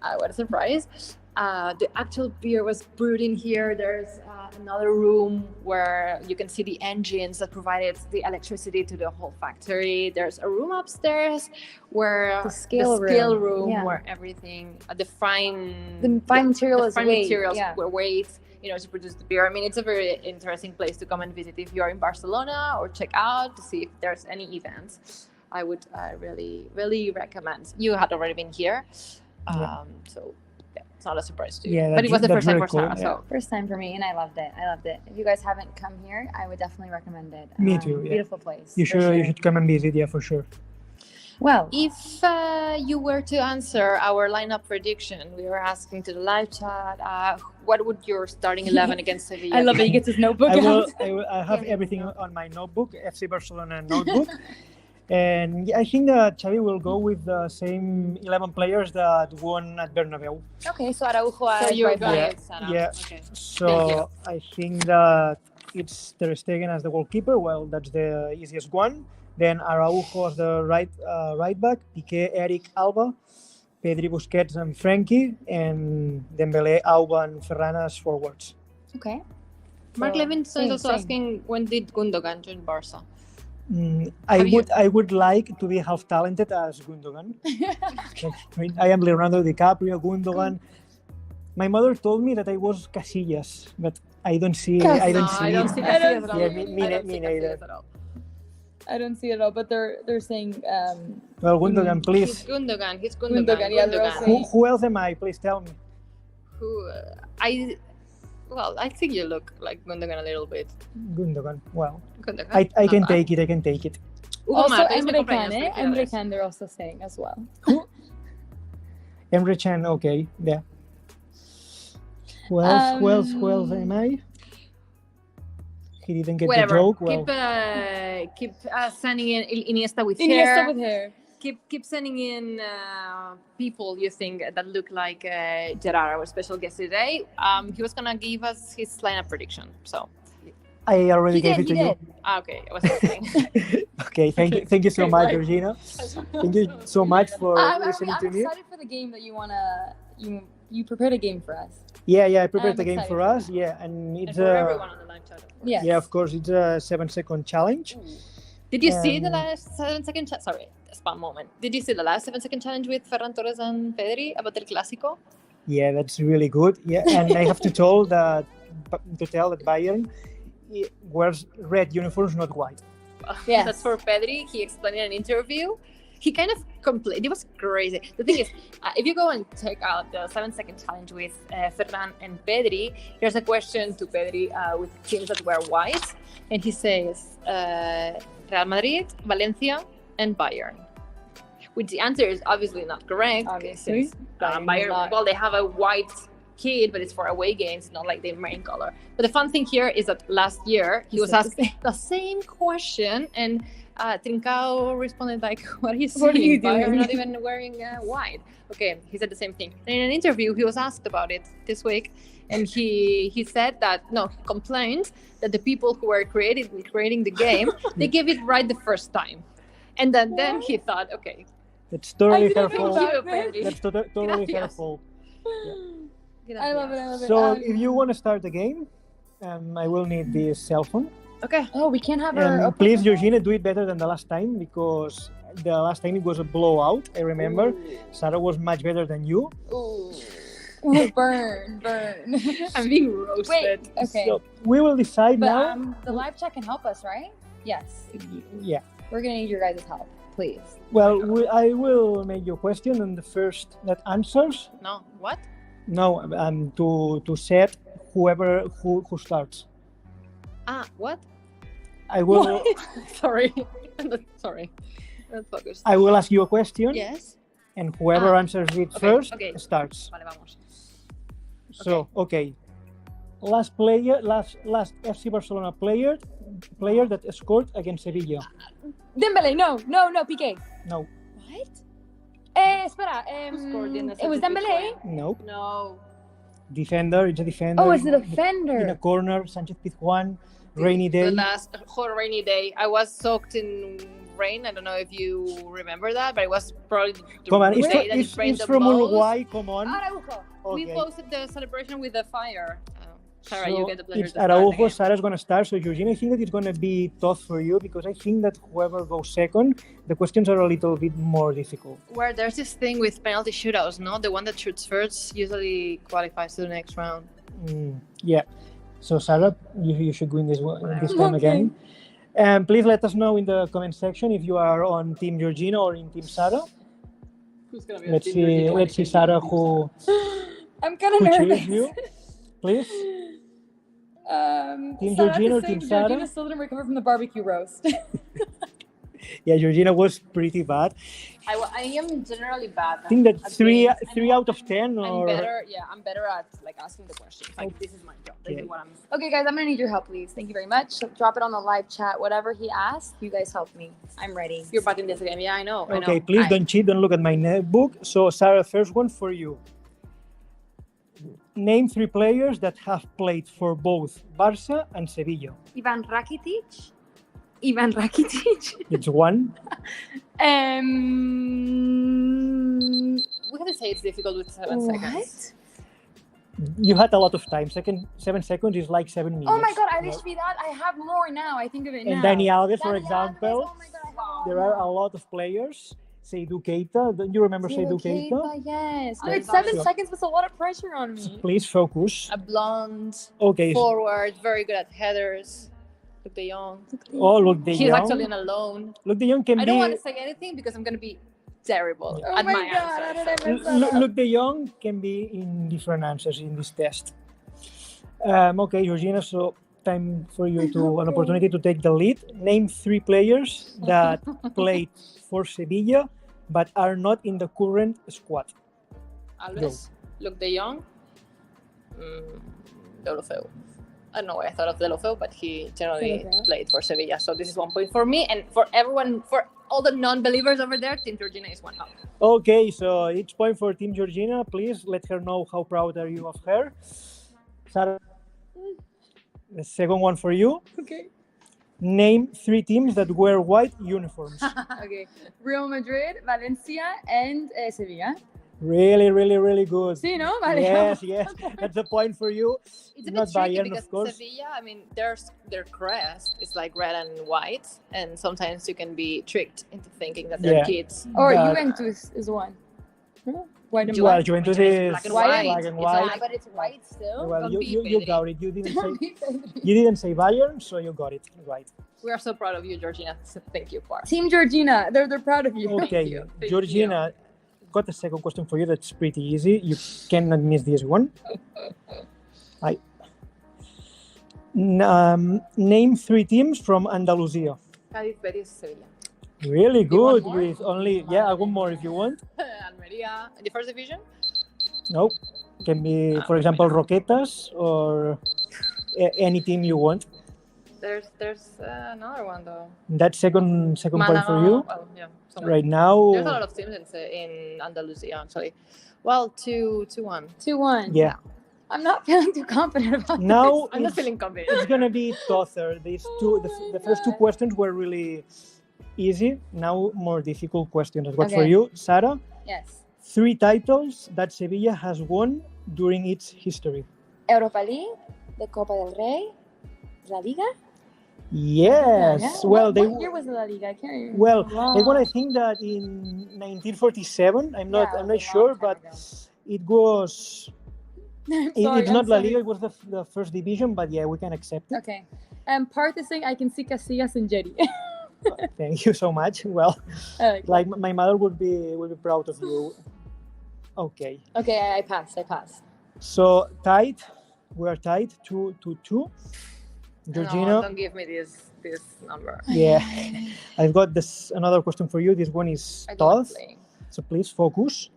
What a surprise. The actual beer was brewed in here. There's another room where you can see the engines that provided the electricity to the whole factory. There's a room upstairs where The scale room. Yeah. where everything, the fine material is fine weight. materials Yeah. were weighed, to produce the beer. I mean, it's a very interesting place to come and visit if you're in Barcelona, or check out to see if there's any events. I would really, really recommend. You had already been here, so yeah, it's not a surprise to you. Yeah, But it was the that's first time very for Sarah, cool, so First time for me, and I loved it. If you guys haven't come here, I would definitely recommend it. Me too, yeah. Beautiful place. You for should come and visit, yeah, for sure. Well, if you were to answer our lineup prediction, we were asking to the live chat, what would your starting 11 against Sevilla I love be? that he gets his notebook out. I have everything on my notebook, FC Barcelona notebook. And yeah, I think that Xavi will go with the same 11 players that won at Bernabeu. Okay, so Araujo So as you're right going back. with Sarah. Yeah. Okay. Thank you. So I think that it's Ter Stegen as the goalkeeper. Well, that's the easiest one. Then Araujo as the right back, Piqué, Eric, Alba, Pedri, Busquets, and Frenkie, and Dembélé, Alba, and Ferran as forwards. Okay. Mark So, Levinson is same, also same. asking, when did Gundogan join Barca? I would like to be half talented as Gundogan. I am Leonardo DiCaprio, Gundogan. My mother told me that I was Casillas, but I don't see. I don't see. I don't see I don't Casillas at all. Yeah, I me don't see neither. Casillas at all. I don't see it at all, but they're saying Well, Gundogan, He's please. Gundogan. He's Gundogan, Gundogan. yeah, they're all saying- Who else am I? Please tell me. Who I think you look like Gundogan a little bit. Gundogan. Well, Gundogan. I can take it. I can take it. Hugo also Mata, es mi Emre cumpleaños, Can, Emre felicidades. Can, they're also saying as well. Emre Can. Okay. Yeah. Who else? Who else am I? He didn't get Whatever. the joke. Well, Keep sending in Iniesta with Iniesta hair. with hair. Keep sending in people you think that look like Gerard, our special guest today. He was gonna give us his lineup prediction. So I already He gave did, it to he you. did. okay, I was listening. Okay. Thank you so Okay, much, right. Georgina. Thank you so much for I'm listening to me. excited for the game that you prepared a game for us. Yeah, I prepared I'm the game excited for for us. Yeah, and And it's for everyone on the live chat. Of course. Yes. yeah, of course, it's a 7-second challenge. Did you see the Um, last 7-second challenge? Sorry, spam moment. Did you see the last 7-second challenge with Ferran Torres and Pedri about the Clasico? Yeah, that's really good. Yeah, and I have to tell that Bayern wears red uniforms, not white. Yes. That's for Pedri. He explained in an interview. He kind of complained. It was crazy. The thing is, if you go and check out the 7-second challenge with Ferran and Pedri, there's a question to Pedri with teams that wear white, and he says Real Madrid, Valencia, and Bayern. Which the answer is obviously not correct. Obviously. since, Bayern is Bayern, not. well, they have a white kit, but it's for away games, not like their main color. But the fun thing here is that last year he was said asked the same question, and Trincao responded like, "What are you saying? What are you Bayern doing?" not even wearing white." Okay, he said the same thing. And in an interview, he was asked about it this week, and he said that he complained that the people who were creating the game, they gave it right the first time, and then he thought, okay, It's totally her didn't know fault. that. You, Pedri. That's totally her Gracias. fault. I love it. I love it. So if you want to start the game, I will need this cell phone. Okay. Oh, we can't have our. And please, Georgina, do it better than the last time, because the last time it was a blowout. I remember. Sarah was much better than you. Ooh. burn. I'm being roasted. Wait. Okay. So we will decide But now. the live chat can help us, right? Yes. Yeah. We're gonna need your guys' help, please. Well, I will make your question, and the first that answers. No. What? No, to set who starts. What? I will. Sorry. Sorry. Not focused. I will ask you a question, Yes. and whoever answers it Okay, first okay. starts. Vale, vamos. So, okay. Last FC Barcelona player that scored against Sevilla. Dembele, no, Piqué. No, What? Espera. scored in the It was 75th Dembele. no. No. Defender, it's a defender. Oh, it's the In a defender. corner, Sanchez Pizjuan, rainy The day. last whole rainy day. I was soaked in rain. I don't know if you remember that, but it was probably the Come on, day that it it's rained the from most. Uruguay, come on. Araujo. We Okay. closed the celebration with the fire. Sarah, So you get the pleasure it's to start Araujo, again. Sarah's going to start. So, Georgina, I think that it's going to be tough for you, because I think that whoever goes second, the questions are a little bit more difficult. Where there's this thing with penalty shootouts, no? The one that shoots first usually qualifies to the next round. Yeah. So, Sarah, you should win this time Okay. again. Please let us know in the comment section if you are on Team Georgina or in Team Sarah. Who's gonna be Let's see, Sarah, who I'm kind of chooses nervous. you. Please. Team Sarah Georgina or to Team say Sarah? Georgina still didn't recover from the barbecue roast. Yeah, Georgina was pretty bad. I am generally bad. I think that at three games. out of 10 I'm or better. Yeah, I'm better at like asking the questions. Like this is my job. This Okay. is what I'm. Okay, guys, I'm gonna need your help, please. Thank you very much. So drop it on the live chat. Whatever he asked, you guys help me. I'm ready. You're back in this game. Yeah, I know. I Okay, know. please don't cheat. Don't look at my notebook. So, Sarah, first one for you. Name 3 players that have played for both Barça and Sevilla. Ivan Rakitic. It's one. We have to say it's difficult with 7 seconds. You had a lot of time. 7 seconds is like 7 minutes. Oh my god, I you know? literally that. I have more now. I think of it now. And Dani Alves, for Dani Alves, example. Oh my god, I have more. There are a lot of players. Seydou Keita. Don't you remember Seydou Keita? Yes. I Wait, thought 7 so. seconds was a lot of pressure on me. Please focus. A blonde Okay. forward, very good at headers. Luke De Jong. Oh, look, De He's actually Jong. on a loan. Look, De Jong can I don't want be. to say anything because I'm gonna be terrible Oh at my my god, how answers. did I mess that up? Look, De Jong can be in different answers in this test. Okay, Georgina, so time for you to an opportunity to take the lead. Name 3 players that played for Sevilla but are not in the current squad. Alves, Luke De Jong, Deulofeu. I don't know why I thought of Deulofeu, but he generally Deulofeu. played for Sevilla. So this is 1 point for me, and for everyone, for all the non-believers over there, Team Georgina is 1 up. Okay, so each point for Team Georgina. Please let her know how proud are you of her. Sarah, the second one for you. Okay. Name 3 teams that wear white uniforms. Okay. Real Madrid, Valencia, and Sevilla. Really, really, really good. See, no? Vale. Yes, yes. That's a point for you. It's a Not bit tricky Bayern, because of course. Sevilla, I mean, their crest is like red and white, and sometimes you can be tricked into thinking that they're Yeah. kids. Or But- Juventus is one. White and Well, black. Juventus Which is is black and black white. and It's white. like- but it's white still. Well, Don't you, be you Pedri. got it. You didn't Don't say be Pedri. you didn't say Bayern, so you got it right. We are so proud of you, Georgina. So thank you for. Team Georgina, they're proud of you. Okay, you. Thank Georgina, got a second question for you. That's pretty easy. You cannot miss this one. Name 3 teams from Andalusia. Cádiz, Betis, Sevilla. Really You want good. more? With only one more if you want. Almeria in the first division. No, can be for example Roquetas or any team you want. There's another one though. That second point for you. Well, yeah. somewhere. Right now, There's a lot of teams in Andalusia actually. Well, 2-1. 2-1. yeah. I'm not feeling too confident about Now I'm not it's, feeling confident. it's gonna be tougher. These two, the first 2 questions were really easy. Now more difficult questions. I've got for Okay. you, Sarah. Yes. 3 titles that Sevilla has won during its history. Europa League, the Copa del Rey, La Liga. Yes. Yeah. Well, what year was the La Liga? I can't remember. Well, Wow. they won. I think that in 1947. I'm not Yeah, it was a sure, long time but ago. it was. Sorry, It's not I'm La sorry. Liga. It was the first division, but yeah, we can accept it. Okay. Partising, I can see Casillas and Jerry. Thank you so much. Well, I like my mother would be proud of you. Okay. Okay, I passed. So tied. We are tied 2-2. Georgina. No, don't give me this number. Yeah. I've got this another question for you. This one is I don't like tough. playing. So please focus.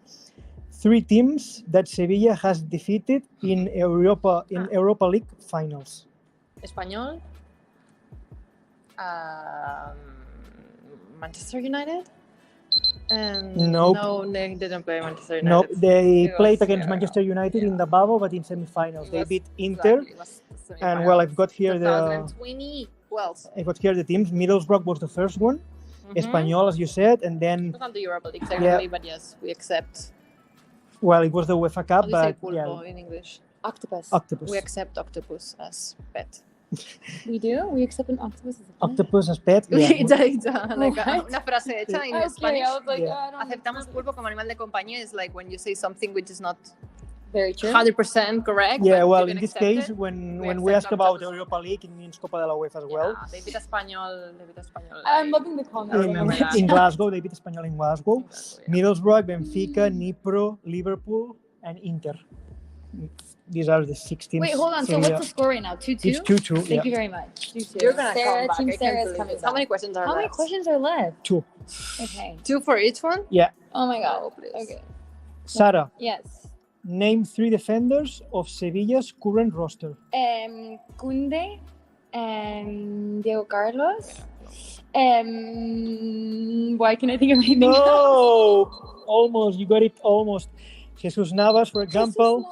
3 teams that Sevilla has defeated in Europa League finals. Espanyol. Manchester United. And Nope. No, they didn't play Manchester United. No, they It played was, against Manchester United in the bubble, but in semifinals. They It was- beat Inter. exactly, it was the And well, I've got here 2020. Who else? the teams. Middlesbrough was the first one. Mhm. Espanyol, as you said, and then It was not the Europa League technically, but yes, we accept. well, it was the UEFA How Cup, do you say but pulpo yeah, in English? Octopus. octopus. We accept octopus as pet. We do? We accept an octopus as a pet? Octopus as pet. Yeah. It's like What? una frase hecha in Okay, Spanish. I was like, Yeah. I don't Aceptamos pulpo como animal de compañía is like when you say something which is not Very true. 100% correct. Yeah, but well, you in can this accept case, it. when We we accept ask about octopus. Europa League, it means Copa de la UEFA as well. Yeah, they beat Espanyol. I'm loving the comments. In, Oh my God. in Glasgow, they beat Espanyol in Glasgow. Yeah. Middlesbrough, Benfica, Nipro, Liverpool, and Inter. These are the 6 teams. Wait, hold on. So what's the score right now? 2-2? It's 2-2. Thank Yeah. you very much. 2-2. You're gonna Sarah, come back. Team I can't Sarah is believe coming this. How back. many questions are How many left? questions are left? 2. Okay. 2 for each one? Yeah. Oh my god. Oh, please. Okay. Sarah, Yes. name 3 defenders of Sevilla's current roster. Kunde, Diego Carlos. Why can I think of anything else? No! Almost. You got it almost. Jesus Navas, for example.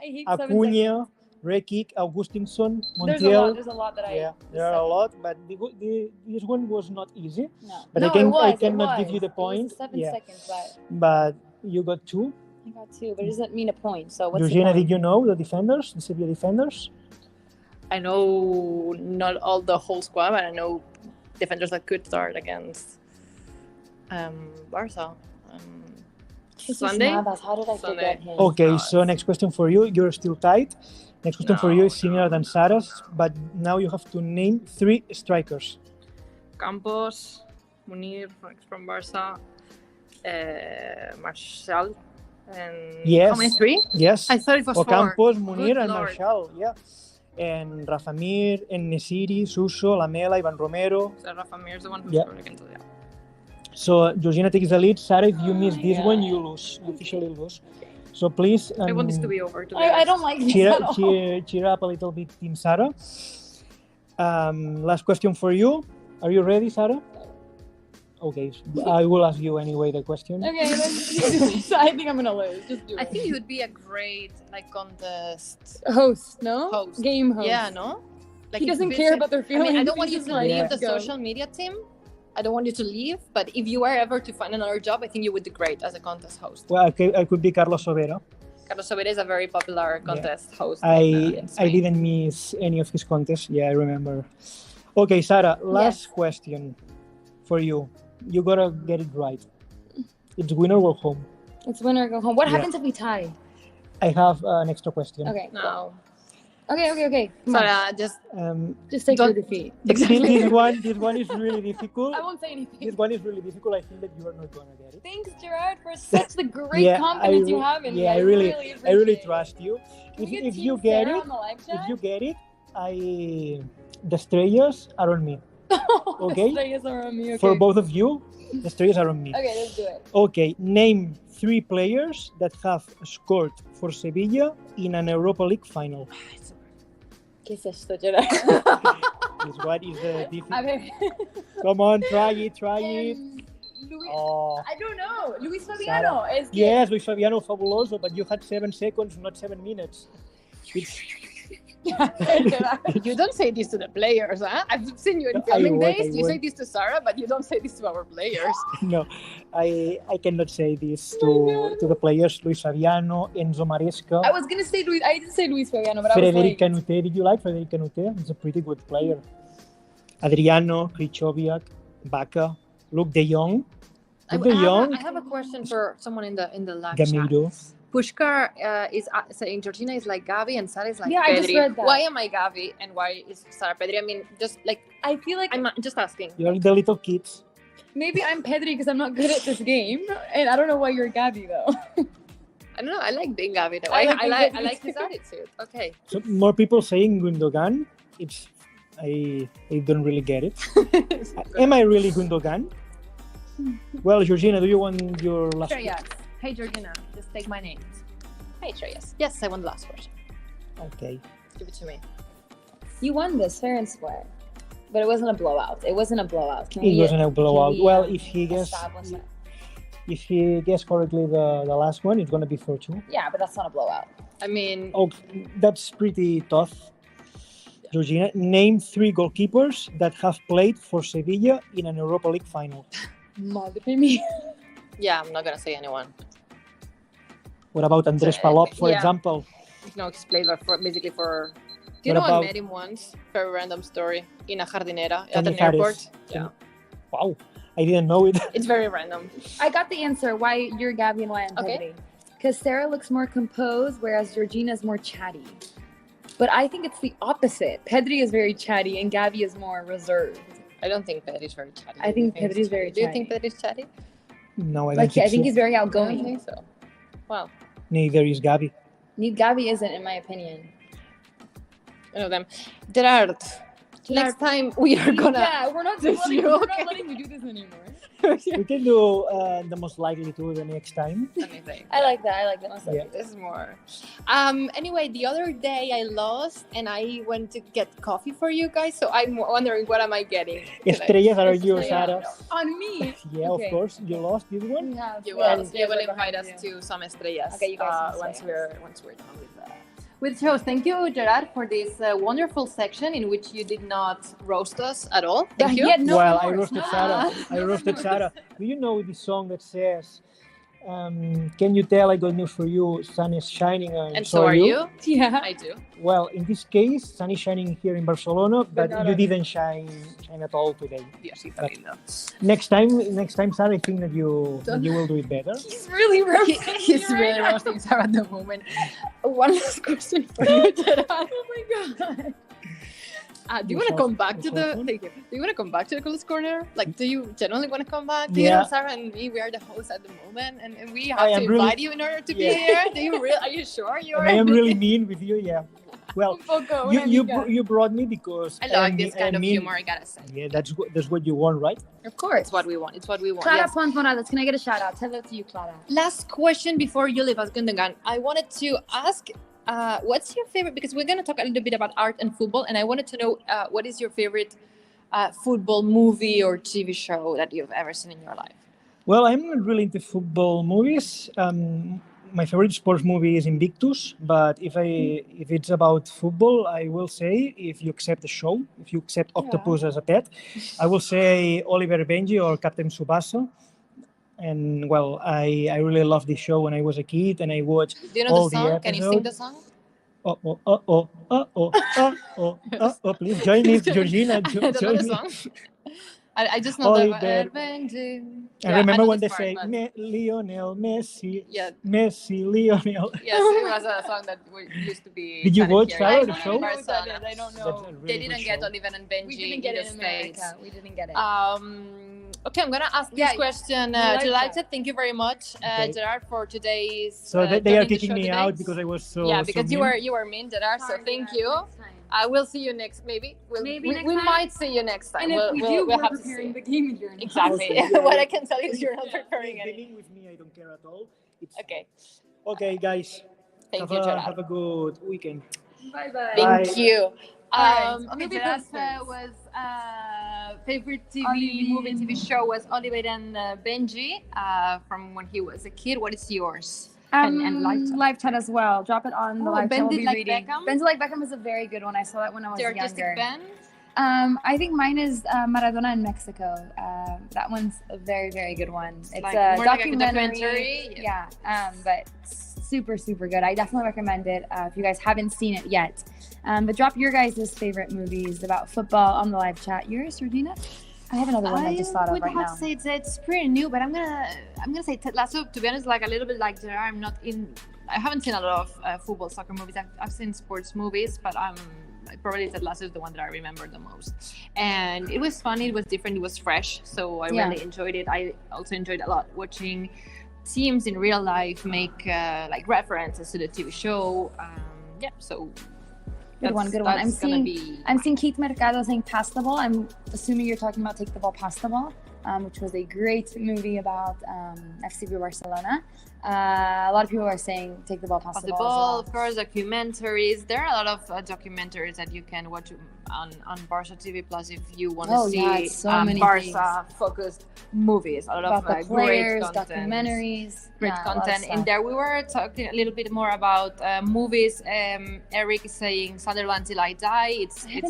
I hate 7 seconds. Acuña, Rekic, Augustinsson, There's Montiel. a lot that I. Yeah, there are a lot, but this one was not easy. No. But No, I it cannot was. give you the It was point. 7 Yeah, seconds, but but you got 2. I got 2. But it doesn't mean a point. So what's Georgina, the point? did you know the defenders, the Sevilla defenders? I know not all the whole squad, but I know defenders that could start against Barca. Jesus Sunday? Navas, how did I Sunday. forget him? Okay, No, so next question for you. You're still tied. Next question for you is similar than Sarah's, but now you have to name 3 strikers. Campos, Munir from Barca, Marshall, and Yes. how many? 3? Yes. I thought it was 4. Ocampos, Munir, Good and Lord. Marshall. Yeah. And Rafa Mir, Nesiri, Suso, Lamela, Ivan Romero. So Rafa Mir is the one who Yeah. scored against Real. So Georgina takes the lead. Sarah, if you miss this God. one, you lose. You officially lose. So please I want this to be over. To be I don't honest. like this cheer, at all. cheer up a little bit, Team Sarah. Last question for you. Are you ready, Sarah? Okay, I will ask you anyway the question. Okay, let's I think I'm gonna lose. Just do it. I think you would be a great contest host, no? host. Game host. Yeah, no. Like He if doesn't it's care a- about their I feelings. mean, I don't He want you just to like, leave the go. social media team. I don't want you to leave. But if you were ever to find another job, I think you would do great as a contest host. Well, I could be Carlos Sobera. Carlos Sobera is a very popular contest host. I in Spain. didn't miss any of his contests. Yeah, I remember. Okay, Sarah, last Yes. question for you. You gotta get it right. It's winner or home. It's winner go home. What Yeah. happens if we tie? I have an extra question. Okay. No. Okay. Come on. Sorry, just Just take your don't- defeat. This one is really difficult. I won't say anything. This one is really difficult. I think that you are not gonna get it. Thanks, Gerard, for such the great Yeah, confidence you re- have in me. yeah, I really really appreciate trust you. Can we get If Team you get Sarah it, on the live chat? if you get it, the estrellas are on me. Okay? The estrellas are on me. Okay. For both of you, the estrellas are on me. Okay, let's do it. Okay, name 3 players that have scored for Sevilla in an Europa League final. ¿Qué es esto, Gerard? Is what is the A difference? ver. Come on, try it. Luis, Oh, I don't know. Luis Fabiano. Es que yes, Luis Fabiano, fabuloso, but you had 7 seconds, not 7 minutes. It's You don't say this to the players, huh? I've seen you in I filming would, days. I You say would. this to Sarah, but you don't say this to our players. No, I cannot say this to the players. Luis Fabiano, Enzo Maresca, I was gonna say Luis. I didn't say Luis Fabiano, but I was Frederic like, Canute. Did you like Frederic Canute? He's a pretty good player. Adriano, Krychowiak, Baca, Luke De Jong. Luke De Jong, I have a question for someone in the live Gamido. chat. Pushkar is saying Georgina is like Gavi and Sarah is like Yeah, Pedri. I just read that. Why am I Gavi and why is Sarah Pedri? I mean, just like I feel like I'm just asking. You're the little kids. maybe I'm Pedri because I'm not good at this game, and I don't know why you're Gabby though. I don't know. I like being Gavi. Though. I I like like being his attitude. Okay. So more people saying Gundogan. I don't really get it. Am I really Gundogan? Well, Georgina, do you want your last? Sure, yes. Hey, Georgina, just take my name. Hey, sure, yes. Yes, I want the last question. Okay. Give it to me. You won this fair and square, but it wasn't a blowout. It wasn't a blowout. Can It we- wasn't a blowout. can we, Well, if he guessed establish that? correctly the last one, it's gonna be 4-2. Yeah, but that's not a blowout. I mean, Oh, that's pretty tough. Georgina, name 3 goalkeepers that have played for Sevilla in an Europa League final. Madre mía. yeah, I'm not gonna say anyone. What about Andres Palop, for Yeah. example? No, he's played basically for. Do you What know I about- met him once? Very random story in a jardinera at Cañizares. an airport. Yeah, Wow, I didn't know it. it's very random. I got the answer why you're Gabby and why I'm Okay. Pedri. Because Sarah looks more composed, whereas Georgina's more chatty. But I think it's the opposite. Pedri is very chatty and Gabby is more reserved. I don't think Pedri's very chatty. I think Pedri's very Do you think chatty. Pedri's chatty? No, I don't Like, think I think so. he's very I don't outgoing. think so. Wow, Neither is Gabi. Gabby isn't, in my opinion. I know them. Gerard, next time we are gonna. Yeah, we're not, This letting, you, we're okay? not letting you do this anymore. We can do the most likely to the next time. Let me think. I like that. I like that. That's Yeah. This is more. Anyway, the other day I lost and I went to get coffee for you guys. So I'm wondering what am I getting? Estrellas are yours, Estrella. Sarah. On me. Yeah, Okay. of course. You lost this one. We have. You yeah, will, the you will stairs are invite behind us you. to some estrellas. Okay, you guys can once stay. we're done with shows. Thank you, Gerard, for this wonderful section in which you did not roast us at all. Thank you. Yeah, no well, I remorse, roasted no Sarah. remorse. I No roasted remorse. Sarah. Do you know the song that says, can you tell I got news for you? Sun is shining And so are you? Yeah. I do. Well, in this case, sun is shining here in Barcelona, but not you on didn't shine at all today. Diosito But- lindo. Next time, Sarah, I think that you will do it better. He's really roasting. He's you really right now. roasting Sarah at the moment. One last question for you, Gerard. Oh my god. Do you want to come back to the? Thank you. Do you want to come back to the Culers Corner? Like, do you genuinely want to come back? Do you Yeah. know Sarah and me? We are the hosts at the moment, and we I have am to invite really- you in order to Yeah. be here. Do you really? Are you sure you are? And I am really mean with you, yeah. Well, Poco, you brought me because I like am this me- kind I of mean- humor. I gotta say, Yeah, that's what you want, right? Of course. it's what we want. It's what we want. Clara Yes. Pontonadas, can I get a shout out? Hello to you, Clara. Last question before you leave us, Gundogan. I wanted to ask, what's your favorite? Because we're gonna talk a little bit about art and football, and I wanted to know what is your favorite football movie or TV show that you've ever seen in your life? Well, I'm not really into football movies. My favorite sports movie is Invictus, but if it's about football, I will say, if you accept the show, if you accept Octopus as a pet, I will say Oliver Benji or Captain Tsubasa. And well, I really loved this show when I was a kid, and I watched Do you know all the song? Can you sing the episodes. song? Oh, please join me, Georgina. I don't know Join the me. song. I just know the Oliver. Benji. I remember know when they this part, say but- Lionel Messi, Yeah. Messi, Lionel. Yes, it was a song that used to be. Did you kind of watch here Sarah, in the show? Barcelona. I don't That's know. a really They good didn't get show. Oliver and Benji We didn't get in it the in States. America. We didn't get it. Okay, I'm gonna ask Yeah, this question like to that. Liza. Thank you very much, Okay. Gerard, for today's. So they are joining the kicking show me today. out because I was so. Yeah, so because mean. you were mean, Gerard. So thank you. I will see you next. Maybe Maybe we, next we time. might see you next time. And if we do, we'll we're have to see. preparing the game if you're not. Exactly. Okay. What I can tell you is you're not preparing any. Dealing with me, I don't care at all. It's, Okay. Okay, guys. Thank have you, a, Gerard. have a good weekend. Bye-bye. Thank Bye. you. Alright, Okay, movie Gerard's posters. was favorite TV Oliver. movie and TV show was Oliver and Benji from when he was a kid. What is yours? And live chat. Live chat as well. Drop it on the live chat. Ben We'll did be like reading. Beckham? Ben did like Beckham was a very good one. I saw that when I was The artistic younger. Ben. I think mine is Maradona in Mexico. That one's a very, very good one. It's like a more like a documentary. documentary. Yeah, but super, super good. I definitely recommend it if you guys haven't seen it yet. But drop your guys' favorite movies about football on the live chat. Yours, Regina? I have another one I just thought of right now. I would have to say it's pretty new, but I'm gonna say Ted Lasso. To be honest, like a little bit like Gerard, I haven't seen a lot of football, soccer movies. I've seen sports movies, but probably Ted Lasso is the one that I remember the most. And it was funny, it was different, it was fresh, so I really enjoyed it. I also enjoyed a lot watching teams in real life make like references to the TV show. So good one. I'm seeing Keith Mercado saying Pass the Ball. I'm assuming you're talking about Take the Ball, Pass the Ball, which was a great movie about FC Barcelona. A lot of people are saying Take the Ball, Pass the Ball. Well. Of course, documentaries. There are a lot of documentaries that you can watch on Barça TV Plus if you want to see Barça-focused movies. A lot about of the players, great content, documentaries. Great content in there. We were talking a little bit more about movies. Eric is saying Sunderland Till I Die. It's great.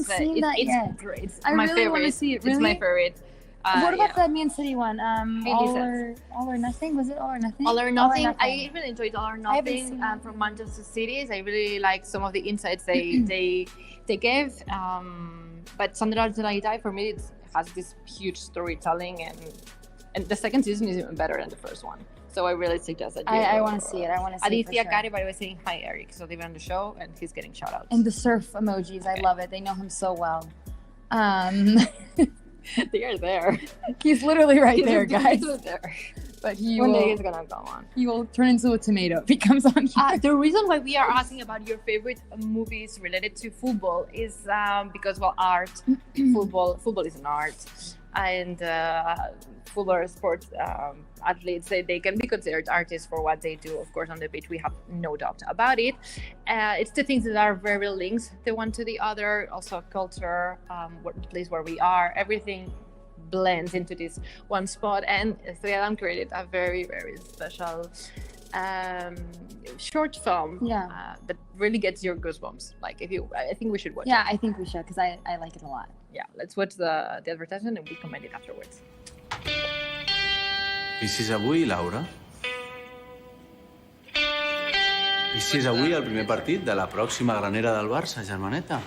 It's I my really favorite. want to see it. Really? It's my favorite. What about the Man City one? All or Nothing? Was it All or Nothing? All or Nothing. I even enjoyed All or Nothing from Manchester City. I really like some of the insights they gave. But Sunderland Till I Die, for me, it has this huge storytelling, and the second season is even better than the first one. So I really suggest that I want to see it. I want to see it for Aditya sure. Kari, by the way, saying hi, Eric. So they've been on the show, and he's getting shout outs. And the surf emojis. I love it. They know him so well. They are there. He's literally right there, guys. He's there. But one day he's gonna come on. He will turn into a tomato if he comes on here. The reason why we are asking about your favorite movies related to football is because, well, art. Football is an art, and football sports athletes, they can be considered artists for what they do. Of course, on the pitch, we have no doubt about it. It's the things that are very linked the one to the other. Also, culture, the place where we are, everything blends into this one spot. And Damm created a very, very special short film that really gets your goosebumps. Like, I think we should watch it. Yeah, I think we should, because I like it a lot. Yeah, let's watch the advertisement and we comment it afterwards. I si és avui, Laura? I si és avui el primer partit de la pròxima granera del Barça, germaneta?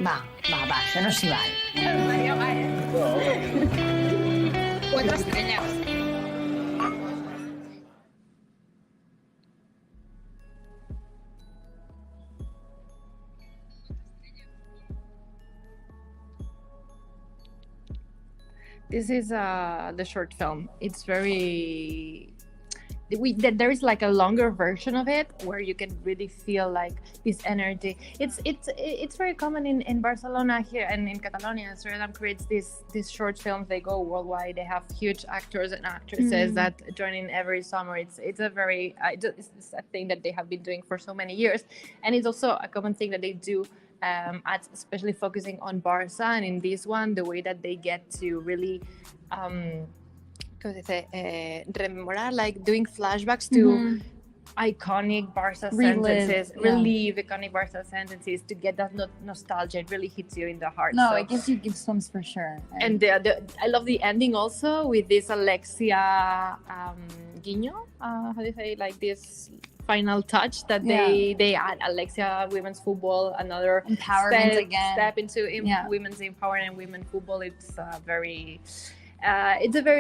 Va, això no s'hi val. Maria, vaya. 4 estrellas. This is the short film. It's very... there is like a longer version of it where you can really feel like this energy. It's very common in Barcelona here and in Catalonia. So Damm creates these short films. They go worldwide. They have huge actors and actresses that join in every summer. It's a thing that they have been doing for so many years, and it's also a common thing that they do. Especially focusing on Barça, and in this one, the way that they get to really rememorar, like doing flashbacks to iconic Barça sentences, relive iconic Barça sentences to get that nostalgia. It really hits you in the heart. No, it gives you goosebumps for sure. And I love the ending also with this Alexia Guiño. How do you say, like this final touch that they add Alexia women's football, another empowerment step into women's empowerment and women football. It's a very,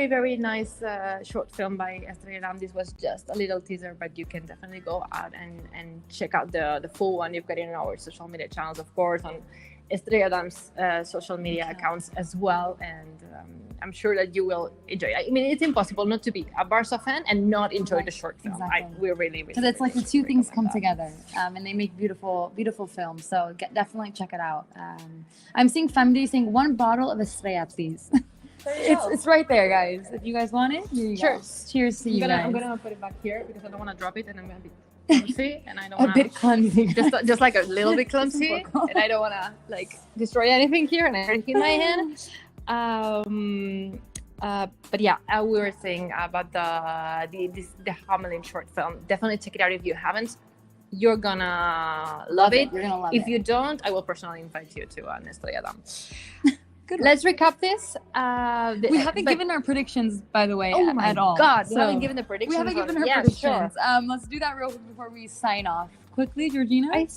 very nice short film by Damm. This was just a little teaser, but you can definitely go out and check out the full one. You've got it in our social media channels, of course, on Damm's social media accounts as well, and I'm sure that you will enjoy it. I mean, it's impossible not to be a Barça fan and not enjoy the short film. Exactly. We're really, because it's like the two things come together, and they make beautiful, beautiful films. So definitely check it out. I'm seeing Family saying 1 bottle of Estrella, please. It's right there, guys. If you guys want it, here you go. Cheers to you guys. I'm gonna put it back here because I don't want to drop it, and I'm gonna be clumsy, and I don't want a bit clumsy. Just like a little bit clumsy, and I don't want to like destroy anything here, and I drink in my hand. But yeah, we were saying about the Hamelin short film. Definitely check it out if you haven't. You're gonna love it. You're gonna love If it. you don't, I will personally invite you to Damm. Good. Let's recap this. We haven't given our predictions, by the way, Oh my at all. God, we So haven't given the predictions. we haven't given our Yeah, predictions. Sure. Let's do that real quick before we sign off. Quickly, Georgina. I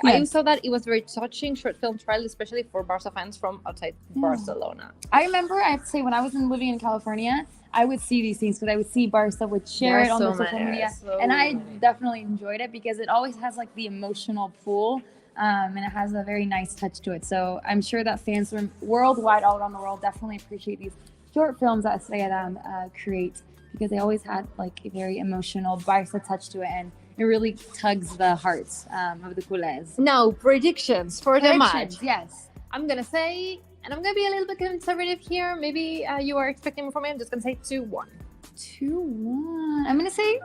Yes. saw that it was very touching short film trial, especially for Barca fans from outside Barcelona. I remember, I have to say, when I was living in California, I would see these things because I would see Barca would share it on their social media, and I definitely enjoyed it because it always has like the emotional pull, and it has a very nice touch to it. So I'm sure that fans from worldwide, all around the world, definitely appreciate these short films that Damm create because they always had like a very emotional Barca touch to it, and it really tugs the hearts of the Culers. Now, predictions for the match. Yes. I'm gonna say, and I'm gonna be a little bit conservative here. Maybe you are expecting more from me. I'm just gonna say 2-1. 2-1. I'm gonna say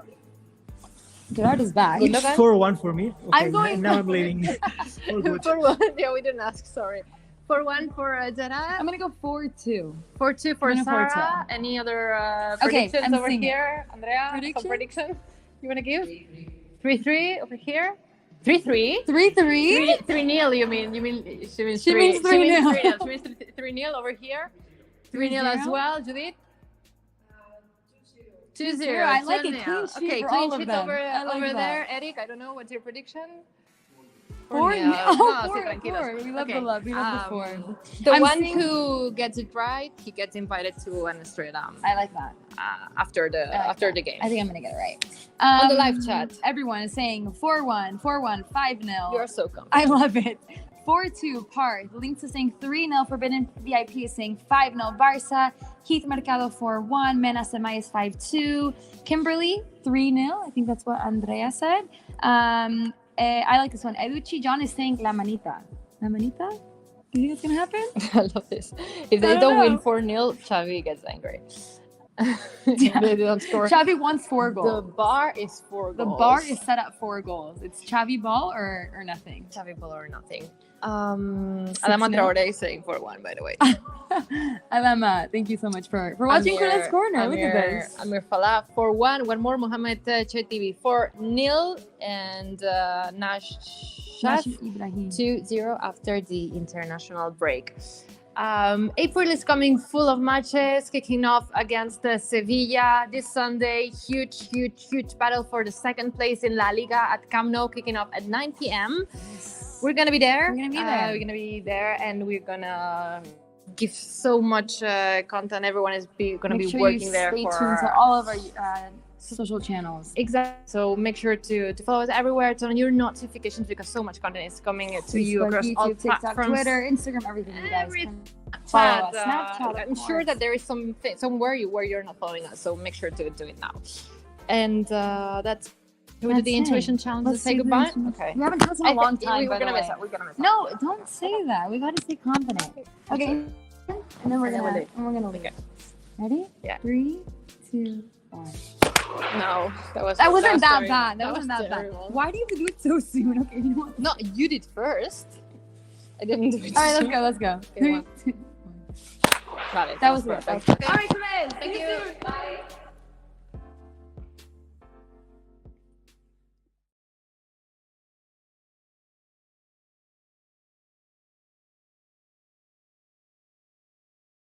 Gerard is back. Good It's luck. 4-1 for me. Okay, I'm going now I'm leaving. All good. 4-1. Yeah, we didn't ask. Sorry. 4-1 for Gerard. I'm gonna go 4-2. 4-2 for I'm gonna Sarah. 4-2. Any other Okay, predictions I'm over seeing it. here? Andrea, Prediction? some prediction you wanna give? 3-3 over here. 3-3. 3-3. 3-0. You mean? She means She means 3-0. She means 3-0 over here. 3-0 as 3-0. well, Judith. 2-0. I like it. 2-0. Clean sheet Okay, for clean all of sheet them. over, I like over that. there. Eric, I don't know. What's your prediction? 4-0. No, Oh, sí, tranquilos. 4. We love Okay, the love. We love the 4. The I'm one seeing- who gets it right, he gets invited to an straight I like that. after the game. I think I'm gonna get it right. On the live chat. Everyone is saying 4-1, 4-1, 5-0. You're so confident. I love it. 4-2 Park. Links is saying 3-0. Forbidden VIP is saying 5-0 Barca. Keith Mercado 4-1. Mena Semai is 5-2. Kimberly 3-0. I think that's what Andrea said. I like this one. Educhi John is saying La Manita. La Manita? Do you think it's gonna happen? I love this. If they don't win 4-0, Xavi gets angry. If they don't score. Xavi wants 4 The goals. bar is 4 goals. The bar is set at 4 goals. It's Xavi ball or nothing. Xavi ball or nothing. Adama Traore is saying 4-1, by the way. Alama, thank you so much for watching Culers Corner. Look at this. Amir Falah 4-1. One more, Mohamed Chettibi 4-0. And Nash Nashim Ibrahim. 2-0 after the international break. April is coming full of matches, kicking off against Sevilla this Sunday. Huge battle for the second place in La Liga at Camp Nou, kicking off at 9 p.m. We're gonna be there. We're gonna be there. And we're gonna give so much content. Everyone is gonna Make be sure working you there stay for tuned to all of our social channels. Exactly. So make sure to follow us everywhere, turn on your notifications because so much content is coming to you Facebook, across YouTube, all TikTok, platforms. Twitter, Instagram, everything. You guys Everything. can follow us. But, Snapchat. I'm sure that there is somewhere where you're not following us, so make sure to do it now. And that's. Can we do the That's intuition it. challenge Let's to say do the goodbye? intuition. Okay. We haven't done this in a long time. We're by the gonna way. miss it. We're gonna miss it. No, don't say that. We gotta stay confident. Okay. And then we're gonna leave. Okay. Ready? Yeah. 3, 2, 1. No, that wasn't That wasn't that terrible. bad. That wasn't that bad. terrible. Why do you have to do it so soon? Okay, you know what? No, you did first. I didn't do it. All right, let's go. Okay, 3, one. 2, 1. Got it. That was it. perfect. All right, Thank you. Bye.